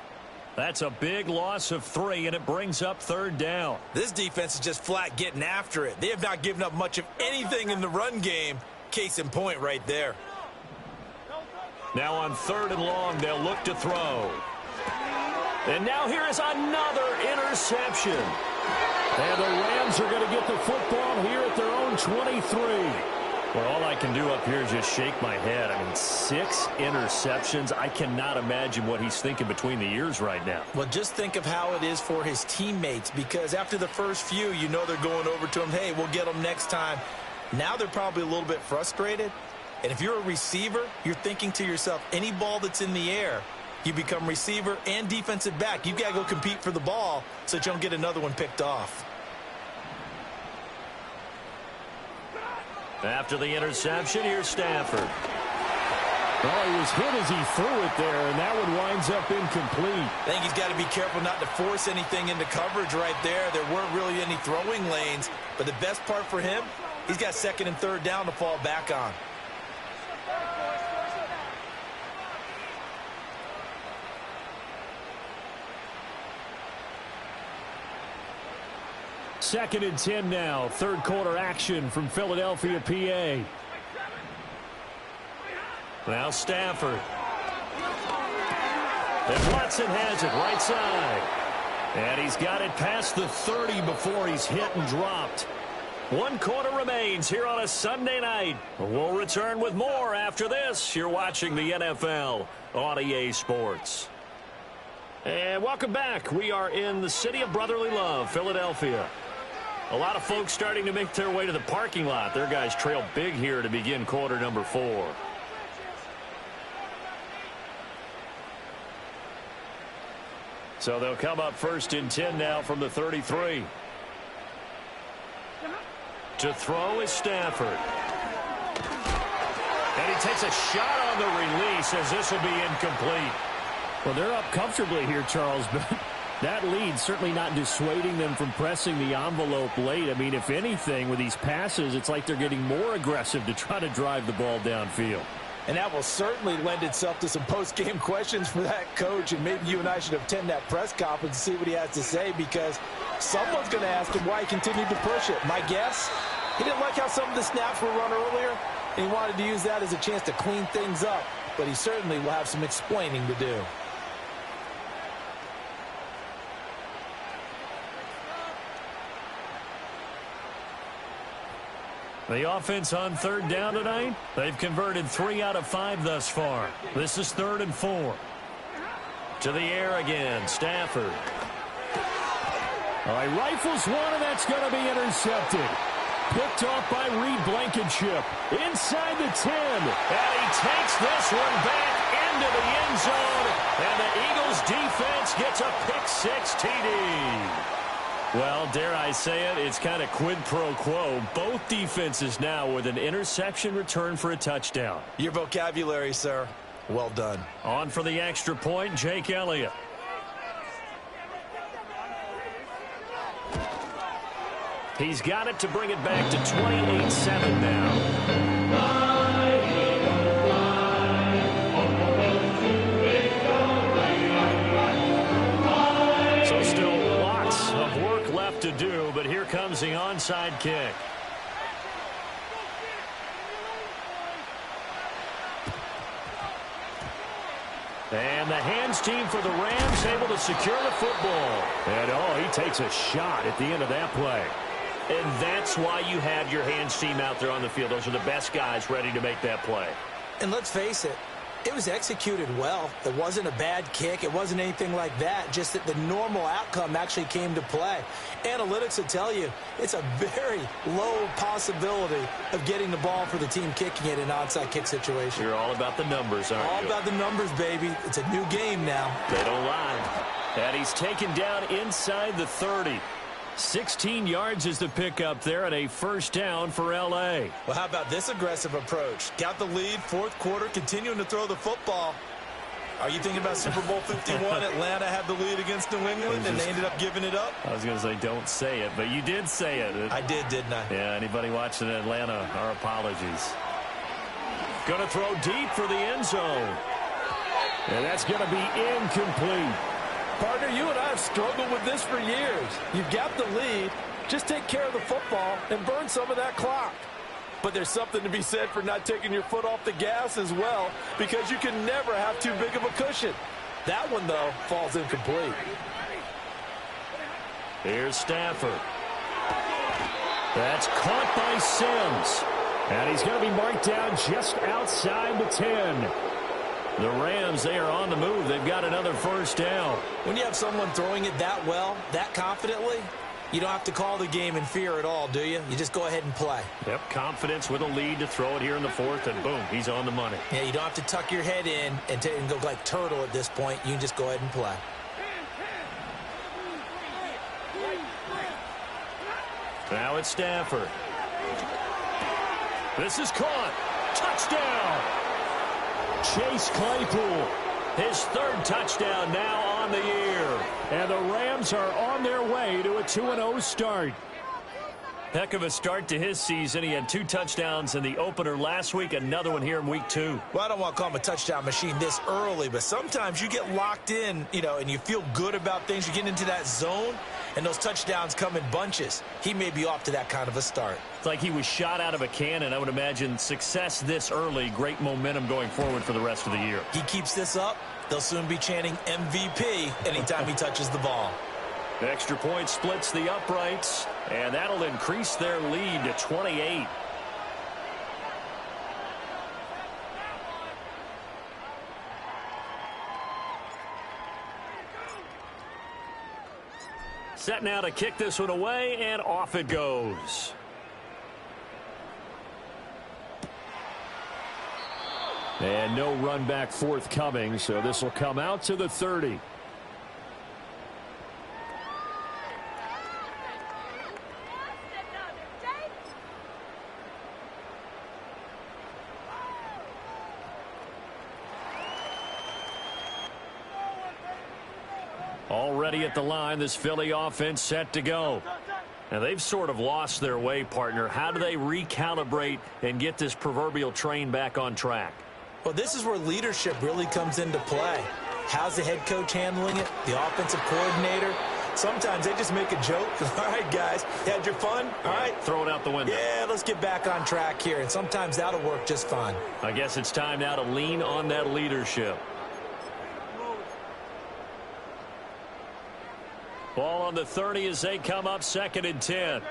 S1: That's a big loss of 3, and it brings up 3rd down.
S2: This defense is just flat getting after it. They have not given up much of anything in the run game. Case in point right there.
S1: Now on 3rd and long, they'll look to throw. And now here is another interception.
S3: And the Rams are going to get the football here at their own 23.
S1: Well, all I can do up here is just shake my head. I mean, 6 interceptions. I cannot imagine what he's thinking between the ears right now.
S2: Well, just think of how it is for his teammates, because after the first few, you know they're going over to him, hey, we'll get them next time. Now they're probably a little bit frustrated. And if you're a receiver, you're thinking to yourself, any ball that's in the air, you become receiver and defensive back. You've got to go compete for the ball so that you don't get another one picked off.
S1: After the interception, here's Stafford.
S3: Oh, he was hit as he threw it there, and that one winds up incomplete.
S2: I think he's got to be careful not to force anything into coverage right there. There weren't really any throwing lanes, but the best part for him, he's got 2nd and 3rd down to fall back on.
S3: Second and 10 now. 3rd quarter action from Philadelphia, PA.
S1: Now Stafford. And Watson has it right side. And he's got it past the 30 before he's hit and dropped. 1 quarter remains here on a Sunday night. We'll return with more after this. You're watching the NFL on EA Sports. And welcome back. We are in the city of brotherly love, Philadelphia. A lot of folks starting to make their way to the parking lot. Their guys trail big here to begin quarter number 4. So they'll come up 1st and 10 now from the 33. To throw is Stafford. And he takes a shot on the release as this will be incomplete.
S3: Well, they're up comfortably here, Charles, but That lead certainly not dissuading them from pressing the envelope late. I mean, if anything, with these passes, it's like they're getting more aggressive to try to drive the ball downfield.
S2: And that will certainly lend itself to some post-game questions for that coach. And maybe you and I should attend that press conference and see what he has to say, because someone's going to ask him why he continued to push it. My guess, he didn't like how some of the snaps were run earlier, and he wanted to use that as a chance to clean things up. But he certainly will have some explaining to do.
S3: The offense on third down tonight, they've converted 3 out of 5 thus far. This is 3rd and 4.
S1: To the air again, Stafford.
S3: All right, rifles one, and that's going to be intercepted. Picked off by Reed Blankenship. Inside the 10.
S1: And he takes this one back into the end zone. And the Eagles defense gets a pick-6 TD.
S3: Well, dare I say it, it's kind of quid pro quo. Both defenses now with an interception return for a touchdown.
S2: Your vocabulary, sir. Well done.
S3: On for the extra point, Jake Elliott.
S1: He's got it to bring it back to 28-7 now. So still lots of work left to do, but here comes the onside kick. And the hands team for the Rams able to secure the football.
S3: And, oh, he takes a shot at the end of that play.
S1: And that's why you have your hands team out there on the field. Those are the best guys ready to make that play.
S2: And let's face it, it was executed well. It wasn't a bad kick. It wasn't anything like that. Just that the normal outcome actually came to play. Analytics will tell you it's a very low possibility of getting the ball for the team kicking it in an onside kick situation.
S1: You're all about the numbers, aren't you?
S2: All about the numbers, baby. It's a new game now.
S1: They don't lie.
S3: And he's taken down inside the 30. 16 yards is the pickup there, and a first down for L.A.
S2: Well, how about this aggressive approach? Got the lead, fourth quarter, continuing to throw the football. Are you thinking about Super Bowl 51? Atlanta had the lead against New England, and they ended up giving it up?
S3: I was going to say don't say it, but you did say it.
S2: I did, didn't I?
S3: Yeah, anybody watching Atlanta, our apologies.
S1: Going to throw deep for the end zone.
S3: And that's going to be incomplete.
S2: Partner, you and I have struggled with this for years. You've got the lead. Just take care of the football and burn some of that clock. But there's something to be said for not taking your foot off the gas as well, because you can never have too big of a cushion. That one, though, falls incomplete.
S1: Here's Stafford.
S3: That's caught by Sims. And he's going to be marked down just outside the 10. The Rams, they are on the move. They've got another first down.
S2: When you have someone throwing it that well, that confidently, you don't have to call the game in fear at all, do you? You just go ahead and play.
S1: Yep, confidence with a lead to throw it here in the fourth, and boom, he's on the money.
S2: Yeah, you don't have to tuck your head in and go like turtle at this point. You can just go ahead and play.
S1: Now it's Stafford. This is caught. Touchdown!
S3: Chase Claypool,
S1: his third touchdown now on the year.
S3: And the Rams are on their way to a 2-0 start.
S1: Heck of a start to his season. He had 2 touchdowns in the opener last week, another one here in week 2.
S2: Well, I don't want to call him a touchdown machine this early, but sometimes you get locked in, and you feel good about things. You get into that zone, and those touchdowns come in bunches. He may be off to that kind of a start.
S1: It's like he was shot out of a cannon. I would imagine success this early, great momentum going forward for the rest of the year.
S2: He keeps this up, they'll soon be chanting MVP anytime he touches the ball.
S1: The extra point splits the uprights, and that'll increase their lead to 28. Set now to kick this one away, and off it goes.
S3: And no run back forthcoming, so this will come out to the 30. Already at the line, this Philly offense set to go. Now, they've sort of lost their way, partner. How do they recalibrate and get this proverbial train back on track?
S2: Well, this is where leadership really comes into play. How's the head coach handling it? The offensive coordinator? Sometimes they just make a joke. All right, guys, you had your fun? All right.
S3: Throw it out the window.
S2: Yeah, let's get back on track here. And sometimes that'll work just fine.
S3: I guess it's time now to lean on that leadership. Ball on the 30 as they come up 2nd and 10.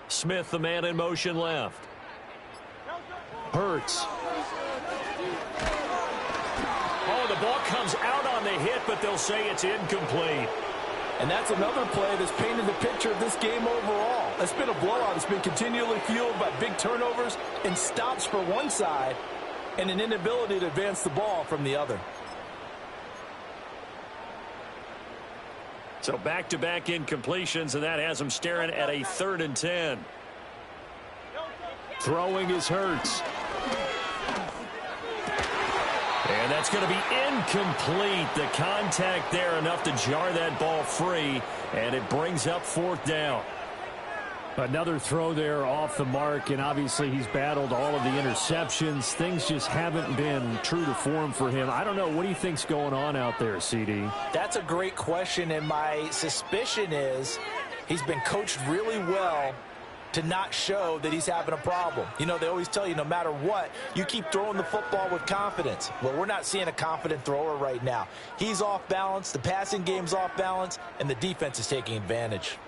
S3: Smith, the man in motion left. Hurts. Oh, the ball comes out on the hit, but they'll say it's incomplete.
S4: And that's another play that's painted the picture of this game overall. It's been a blowout. It's been continually fueled by big turnovers and stops for one side and an inability to advance the ball from the other.
S3: So back-to-back incompletions, and that has them staring at a 3rd and 10. Throwing is Hurts. And that's going to be incomplete. The contact there enough to jar that ball free, and it brings up 4th down. Another throw there off the mark, and obviously he's battled all of the interceptions. Things just haven't been true to form for him. I don't know. What do you think's going on out there, CD?
S2: That's a great question, and my suspicion is he's been coached really well to not show that he's having a problem. You know, they always tell you no matter what, you keep throwing the football with confidence. Well, we're not seeing a confident thrower right now. He's off balance, the passing game's off balance, and the defense is taking advantage.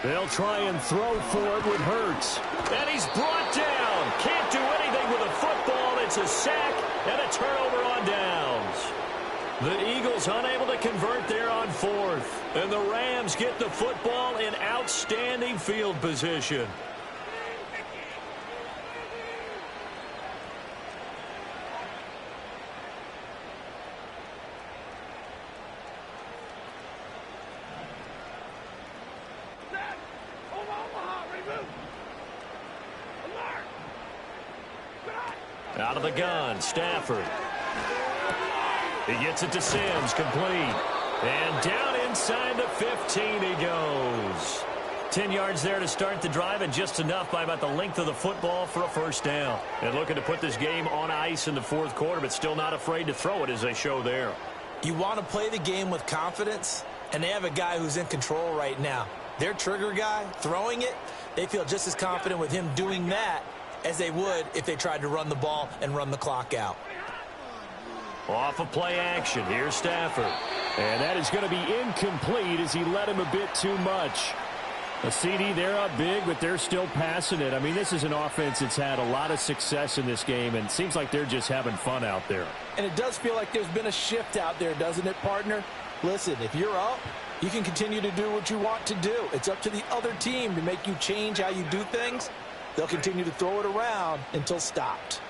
S3: They'll try and throw for it with Hurts. And he's brought down. Can't do anything with a football. It's a sack and a turnover on downs. The Eagles unable to convert there on 4th. And the Rams get the football in outstanding field position. Out of the gun, Stafford. He gets it to Sims, complete. And down inside the 15 he goes. 10 yards there to start the drive, and just enough by about the length of the football for a 1st down. And looking to put this game on ice in the 4th quarter, but still not afraid to throw it as they show there.
S2: You want to play the game with confidence, and they have a guy who's in control right now. Their trigger guy, throwing it, they feel just as confident with him doing that as they would if they tried to run the ball and run the clock out.
S3: Off of play action, here's Stafford. And that is going to be incomplete as he led him a bit too much. A CD, they're up big, but they're still passing it. I mean, this is an offense that's had a lot of success in this game, and it seems like they're just having fun out there.
S4: And it does feel like there's been a shift out there, doesn't it, partner? Listen, if you're up, you can continue to do what you want to do. It's up to the other team to make you change how you do things. They'll continue to throw it around until stopped.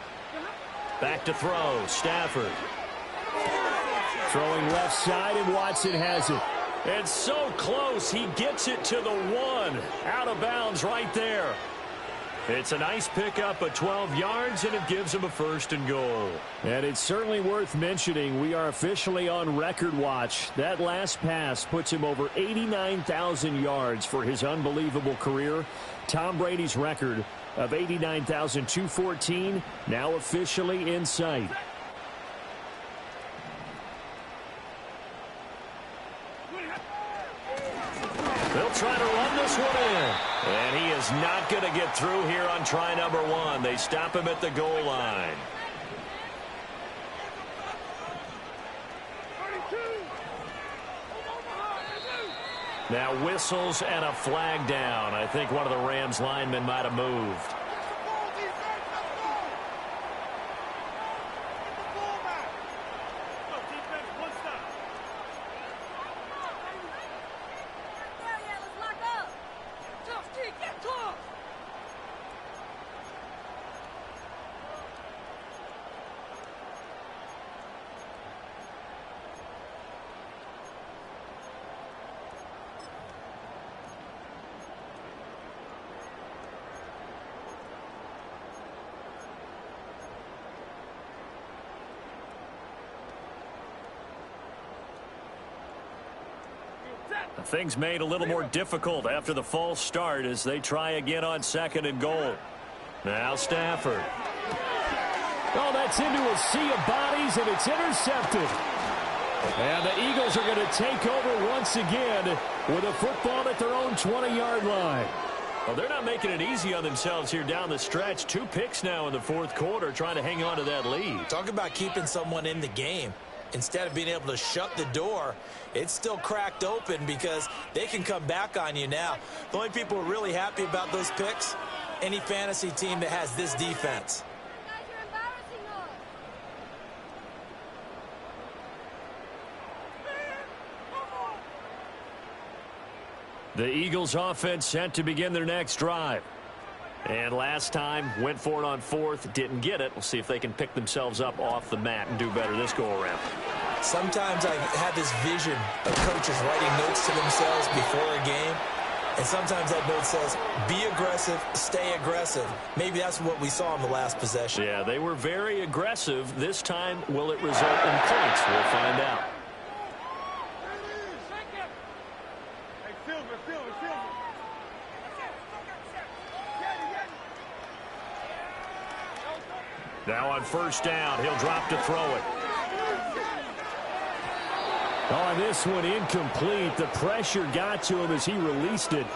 S3: Back to throw, Stafford. Throwing left side, and Watson has it. And so close, he gets it to the 1. Out of bounds right there. It's a nice pickup of 12 yards, and it gives him a 1st and goal. And it's certainly worth mentioning we are officially on record watch. That last pass puts him over 89,000 yards for his unbelievable career. Tom Brady's record of 89,214 now officially in sight. They'll try to run this one in. And he is not going to get through here on try number 1. They stop him at the goal line. Now whistles and a flag down. I think one of the Rams linemen might have moved.
S1: Things made a little more difficult after the false start as they try again on 2nd and goal. Now Stafford.
S3: Oh, that's into a sea of bodies, and it's intercepted. And the Eagles are going to take over once again with a football at their own 20-yard line.
S1: Well, they're not making it easy on themselves here down the stretch. 2 picks now in the 4th quarter trying to hang on to that lead.
S2: Talk about keeping someone in the game. Instead of being able to shut the door, it's still cracked open because they can come back on you now. The only people who are really happy about those picks, any fantasy team that has this defense.
S1: The Eagles offense set to begin their next drive. And last time, went for it on 4th, didn't get it. We'll see if they can pick themselves up off the mat and do better this go-around.
S2: Sometimes I have this vision of coaches writing notes to themselves before a game. And sometimes that note says, be aggressive, stay aggressive. Maybe that's what we saw in the last possession.
S1: Yeah, they were very aggressive. This time, will it result in points? We'll find out. Now on 1st down, he'll drop to throw it.
S3: Oh, this one incomplete. The pressure got to him as he released it,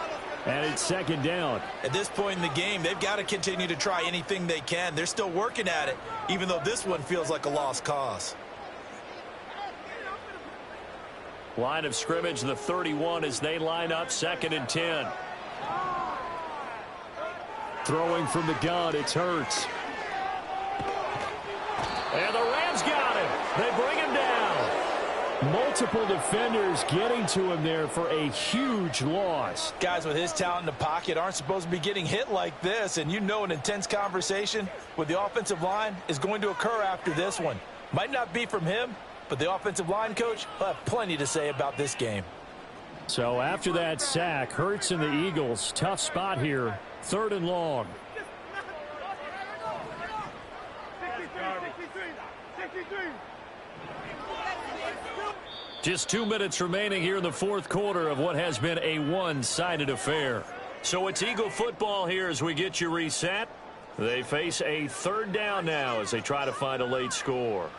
S3: and it's 2nd down.
S2: At this point in the game, they've got to continue to try anything they can. They're still working at it, even though this one feels like a lost cause.
S1: Line of scrimmage, the 31, as they line up 2nd and 10.
S3: Throwing from the gun, it's Hurts.
S1: And the Rams got him. They bring him down.
S3: Multiple defenders getting to him there for a huge loss.
S2: Guys with his talent in the pocket aren't supposed to be getting hit like this, and you know an intense conversation with the offensive line is going to occur after this one. Might not be from him, but the offensive line coach will have plenty to say about this game.
S3: So after that sack, Hurts and the Eagles, tough spot here, 3rd and long.
S1: Just 2 minutes remaining here in the 4th quarter of what has been a one-sided affair. So it's Eagle football here as we get you reset. They face a 3rd down now as they try to find a late score.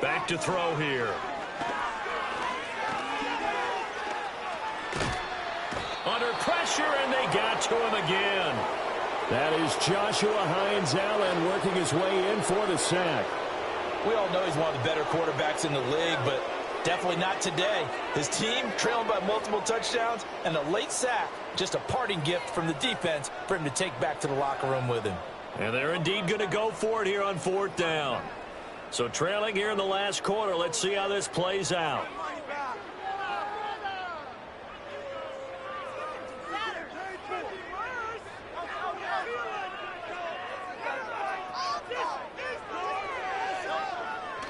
S1: Back to throw here. Under pressure, and they got to him again.
S3: That is Joshua Hines-Allen working his way in for the sack.
S2: We all know he's one of the better quarterbacks in the league, but definitely not today. His team trailing by multiple touchdowns and a late sack, just a parting gift from the defense for him to take back to the locker room with him.
S1: And they're indeed going to go for it here on 4th down. So trailing here in the last quarter, let's see how this plays out.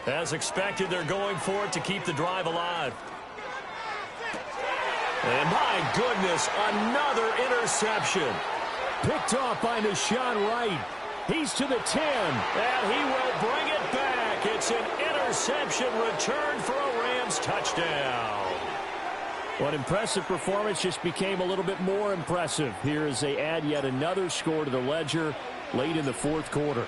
S1: As expected, they're going for it to keep the drive alive. And my goodness, another interception.
S3: Picked off by Nashawn Wright. He's to the 10.
S1: And he will bring it back. It's an interception return for a Rams touchdown.
S3: What impressive performance just became a little bit more impressive here as they add yet another score to the ledger late in the 4th quarter.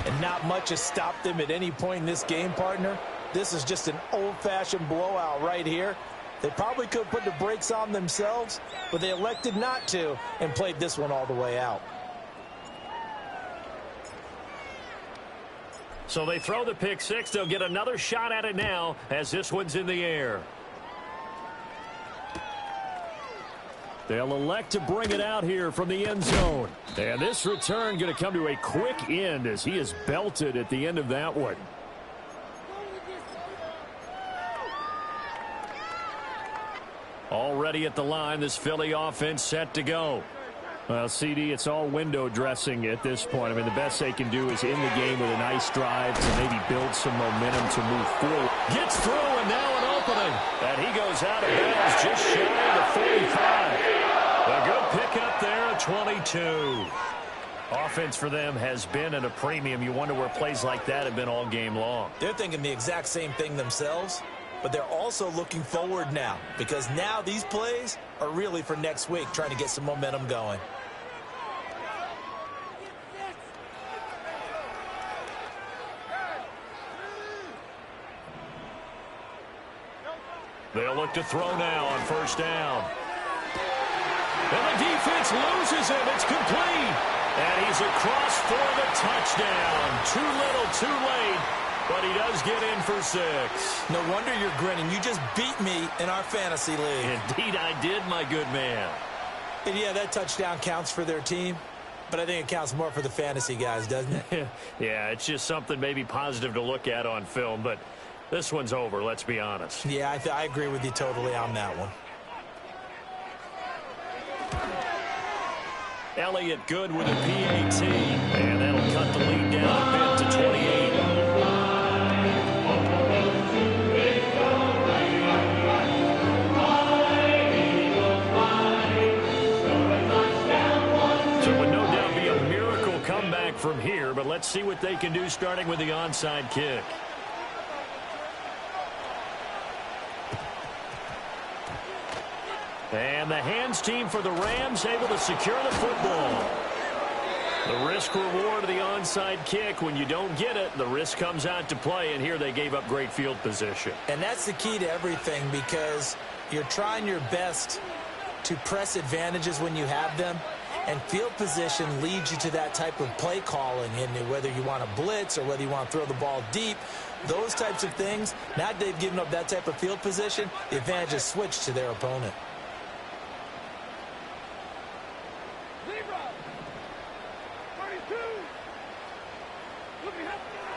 S2: And not much has stopped them at any point in this game, partner. This is just an old-fashioned blowout right here. They probably could have put the brakes on themselves, but they elected not to and played this one all the way out.
S1: So they throw the pick six. They'll get another shot at it now as this one's in the air.
S3: They'll elect to bring it out here from the end zone. And this return going to come to a quick end as he is belted at the end of that one. Already at the line, this Philly offense set to go. Well, CD, it's all window dressing at this point. I mean, the best they can do is in the game with a nice drive to maybe build some momentum to move forward.
S1: Gets through, and now an opening. And he goes out of bounds just shy of the 45. A good pickup there at 22.
S3: Offense for them has been at a premium. You wonder where plays like that have been all game long.
S2: They're thinking the exact same thing themselves, but they're also looking forward now because now these plays are really for next week, trying to get some momentum going.
S1: They'll look to throw now on first down. And the defense loses him. It's complete. And he's across for the touchdown. Too little, too late. But he does get in for 6.
S2: No wonder you're grinning. You just beat me in our fantasy league.
S1: Indeed I did, my good man.
S2: And yeah, that touchdown counts for their team, but I think it counts more for the fantasy guys, doesn't it?
S1: Yeah, it's just something maybe positive to look at on film, but this one's over, let's be honest.
S2: Yeah, I agree with you totally on that one.
S1: Elliott good with a PAT, and that'll cut the lead down a bit to 28. So it would no doubt be a miracle comeback from here, but let's see what they can do starting with the onside kick. And the hands team for the Rams able to secure the football. The risk reward of the onside kick. When you don't get it, the risk comes out to play, and here they gave up great field position.
S2: And that's the key to everything because you're trying your best to press advantages when you have them, and field position leads you to that type of play calling, and whether you want to blitz or whether you want to throw the ball deep, those types of things, now that they've given up that type of field position, the advantage is switched to their opponent.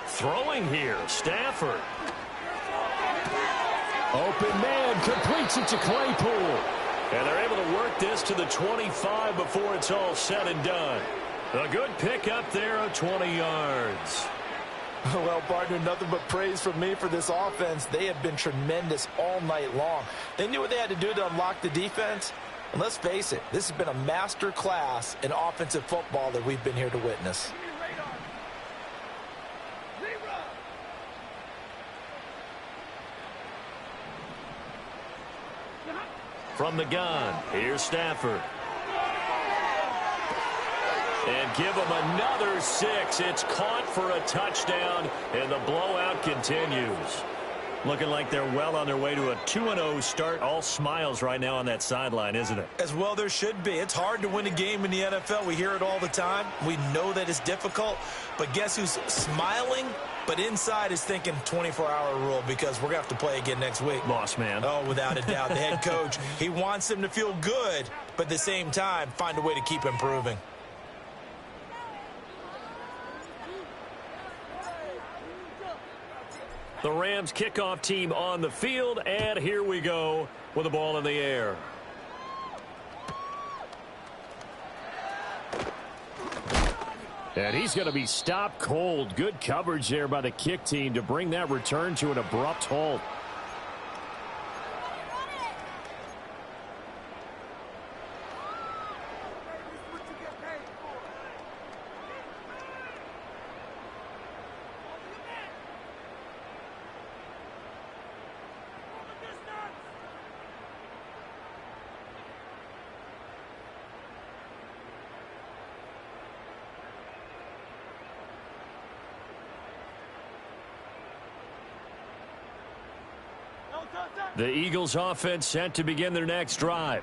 S1: Throwing here, Stafford.
S3: Open man, completes it to Claypool.
S1: And they're able to work this to the 25 before it's all said and done. A good pickup there of 20 yards.
S2: Well, partner, nothing but praise from me for this offense. They have been tremendous all night long. They knew what they had to do to unlock the defense. And let's face it, this has been a master class in offensive football that we've been here to witness.
S1: From the gun, here's Stafford. And give him another 6. It's caught for a touchdown, and the blowout continues.
S3: Looking like they're well on their way to a 2-0 start. All smiles right now on that sideline, isn't it?
S2: As well there should be. It's hard to win a game in the NFL. We hear it all the time. We know that it's difficult. But guess who's smiling? But inside is thinking 24-hour rule because we're going to have to play again next week.
S3: Boss man.
S2: Oh, without a doubt. The head coach, he wants them to feel good, but at the same time, find a way to keep improving.
S1: The Rams kickoff team on the field, and here we go with the ball in the air.
S3: And he's going to be stopped cold. Good coverage there by the kick team to bring that return to an abrupt halt.
S1: The Eagles offense set to begin their next drive.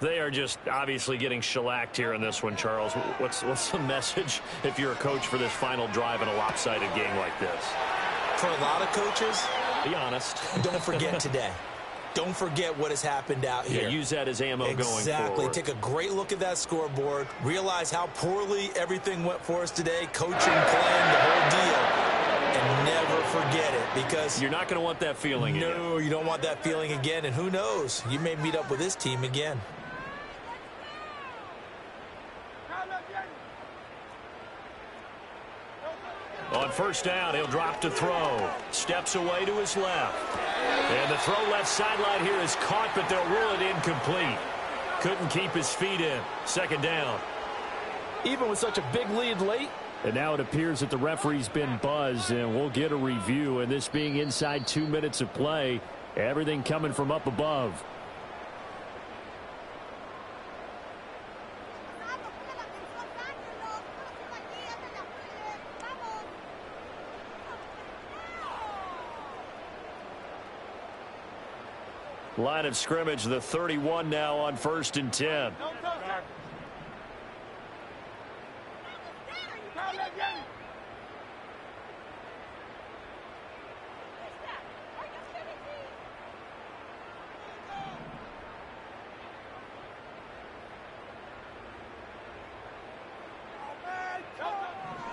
S1: They are just obviously getting shellacked here in this one, Charles. What's the message if you're a coach for this final drive in a lopsided game like this?
S2: For a lot of coaches,
S1: be honest.
S2: Don't forget today. Don't forget what has happened out here.
S1: Yeah, use that as ammo going forward.
S2: Exactly. Take a great look at that scoreboard. Realize how poorly everything went for us today. Coaching, playing, the whole deal. And never forget it because
S1: you're not going to want that feeling again.
S2: No, you don't want that feeling again. And who knows? You may meet up with this team again.
S1: On first down, he'll drop to throw. Steps away to his left. And the throw left sideline here is caught, but they'll rule it incomplete. Couldn't keep his feet in. Second down.
S4: Even with such a big lead late.
S3: And now it appears that the referee's been buzzed, and we'll get a review. And this being inside 2 minutes of play, everything coming from up above. Line of scrimmage, the 31 now on 1st and 10.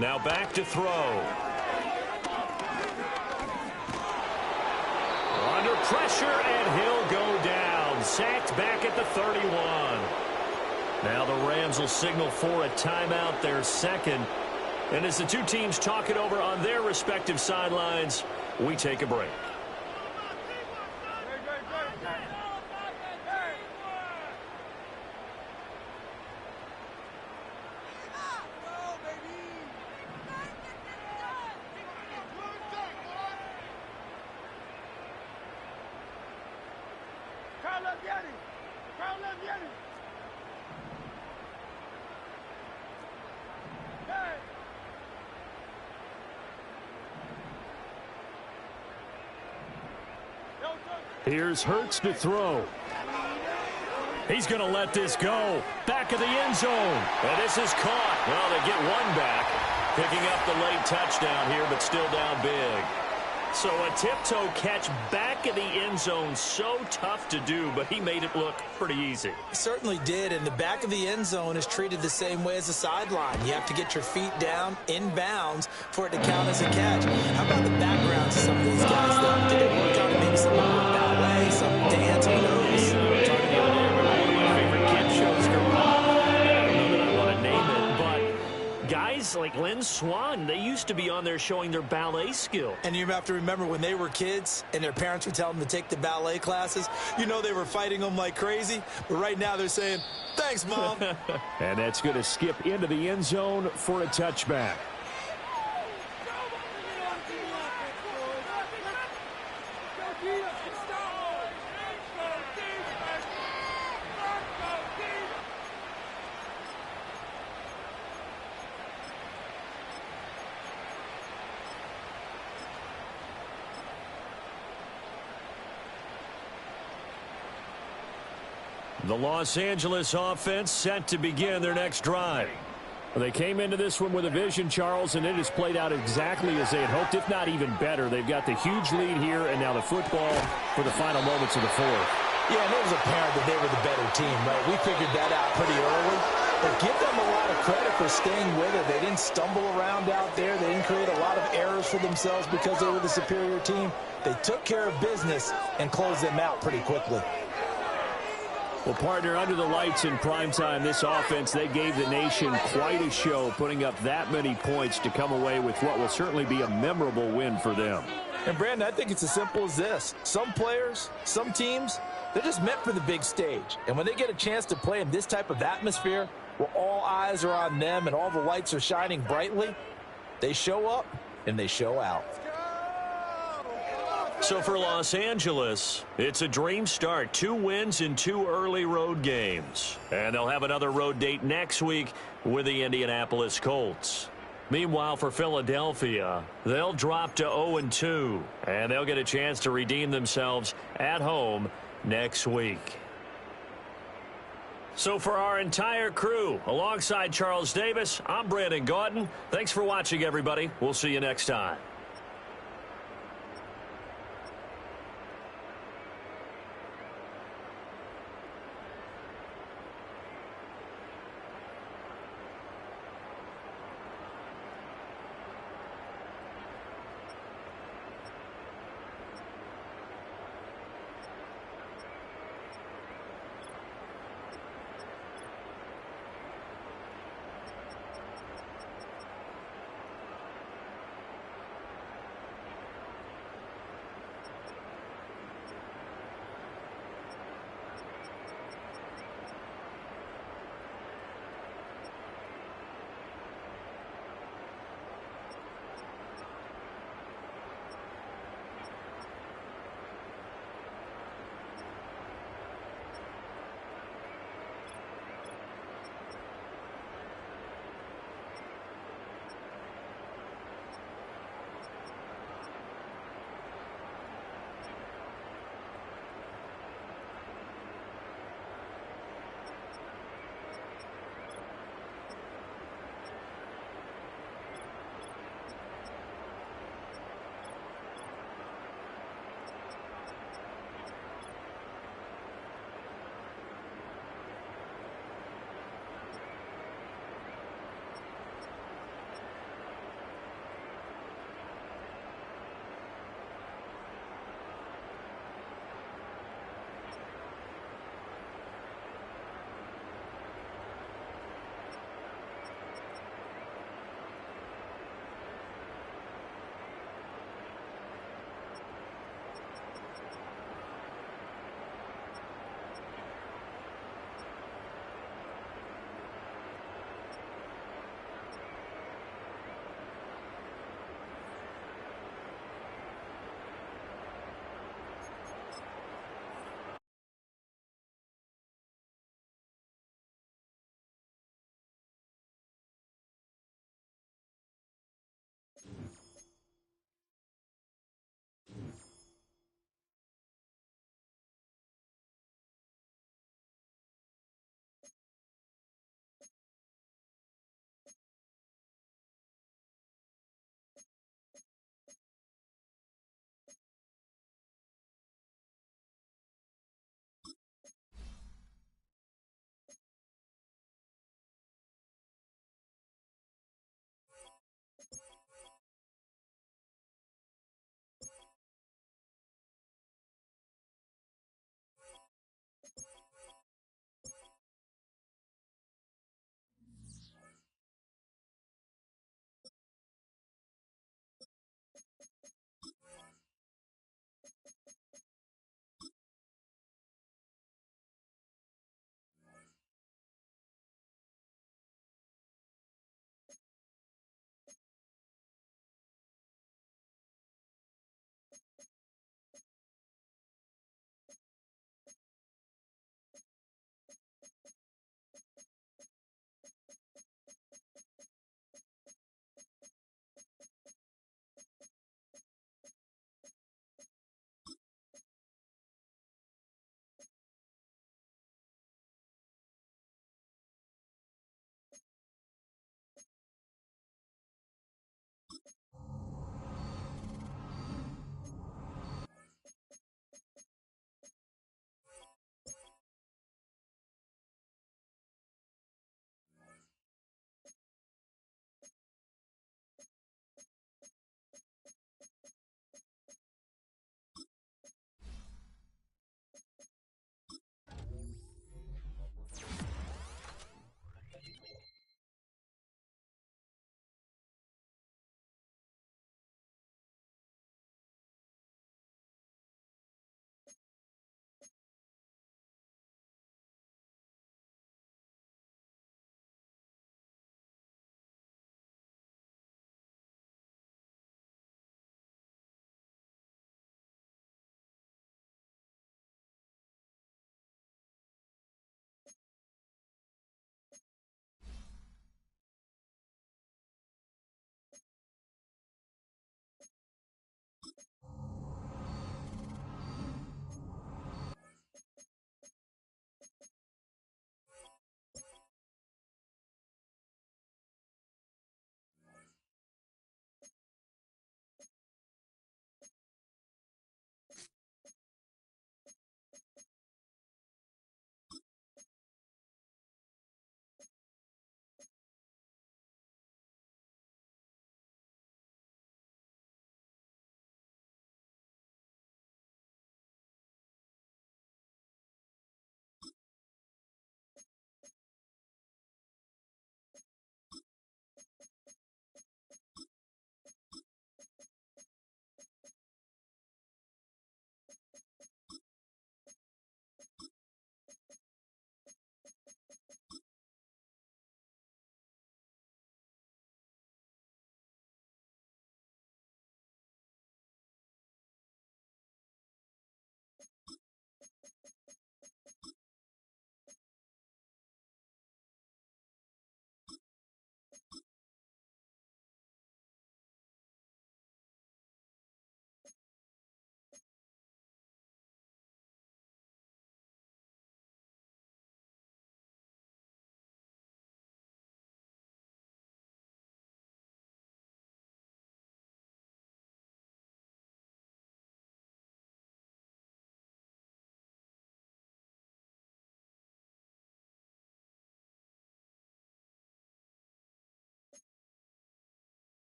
S3: Now back to throw. Under pressure, and he'll go down. Sacked back at the 31. Now the Rams will signal for a timeout, their second. And as the two teams talk it over on their respective sidelines, we take a break. Here's Hurts to throw. He's going to let this go. Back of the end zone. And this is caught. Well, they get one back. Picking up the late touchdown here, but still down big. So a tiptoe catch back of the end zone, so tough to do, but he made it look pretty easy.
S4: He certainly did, and the back of the end zone is treated the same way as the sideline. You have to get your feet down in bounds for it to count as a catch. How about the backgrounds of some of these guys, though? Did they work on maybe some ballet, some dance, who knows?
S1: Talking the other day, remember one of my favorite kid shows growing up? I don't know that I want to name it, but guys like Lynn Swann, they used to be on there showing their ballet skill.
S4: And you have to remember when they were kids and their parents would tell them to take the ballet classes, you know they were fighting them like crazy. But right now they're saying, thanks, Mom.
S3: And that's going to skip into the end zone for a touchback. The Los Angeles offense set to begin their next drive. They came into this one with a vision, Charles, and it has played out exactly as they had hoped, if not even better. They've got the huge lead here, and now the football for the final moments of the fourth.
S4: Yeah, and it was apparent that they were the better team, right? We figured that out pretty early. But give them a lot of credit for staying with it. They didn't stumble around out there. They didn't create a lot of errors for themselves because they were the superior team. They took care of business and closed them out pretty quickly.
S3: Well, partner, under the lights in primetime, this offense, they gave the nation quite a show, putting up that many points to come away with what will certainly be a memorable win for them.
S4: And, Brandon, I think it's as simple as this. Some players, some teams, they're just meant for the big stage. And when they get a chance to play in this type of atmosphere where all eyes are on them and all the lights are shining brightly, they show up and they show out.
S1: So for Los Angeles, it's a dream start. 2 wins in 2 early road games. And they'll have another road date next week with the Indianapolis Colts. Meanwhile, for Philadelphia, they'll drop to 0-2. And they'll get a chance to redeem themselves at home next week. So for our entire crew, alongside Charles Davis, I'm Brandon Gaudin. Thanks for watching, everybody. We'll see you next time.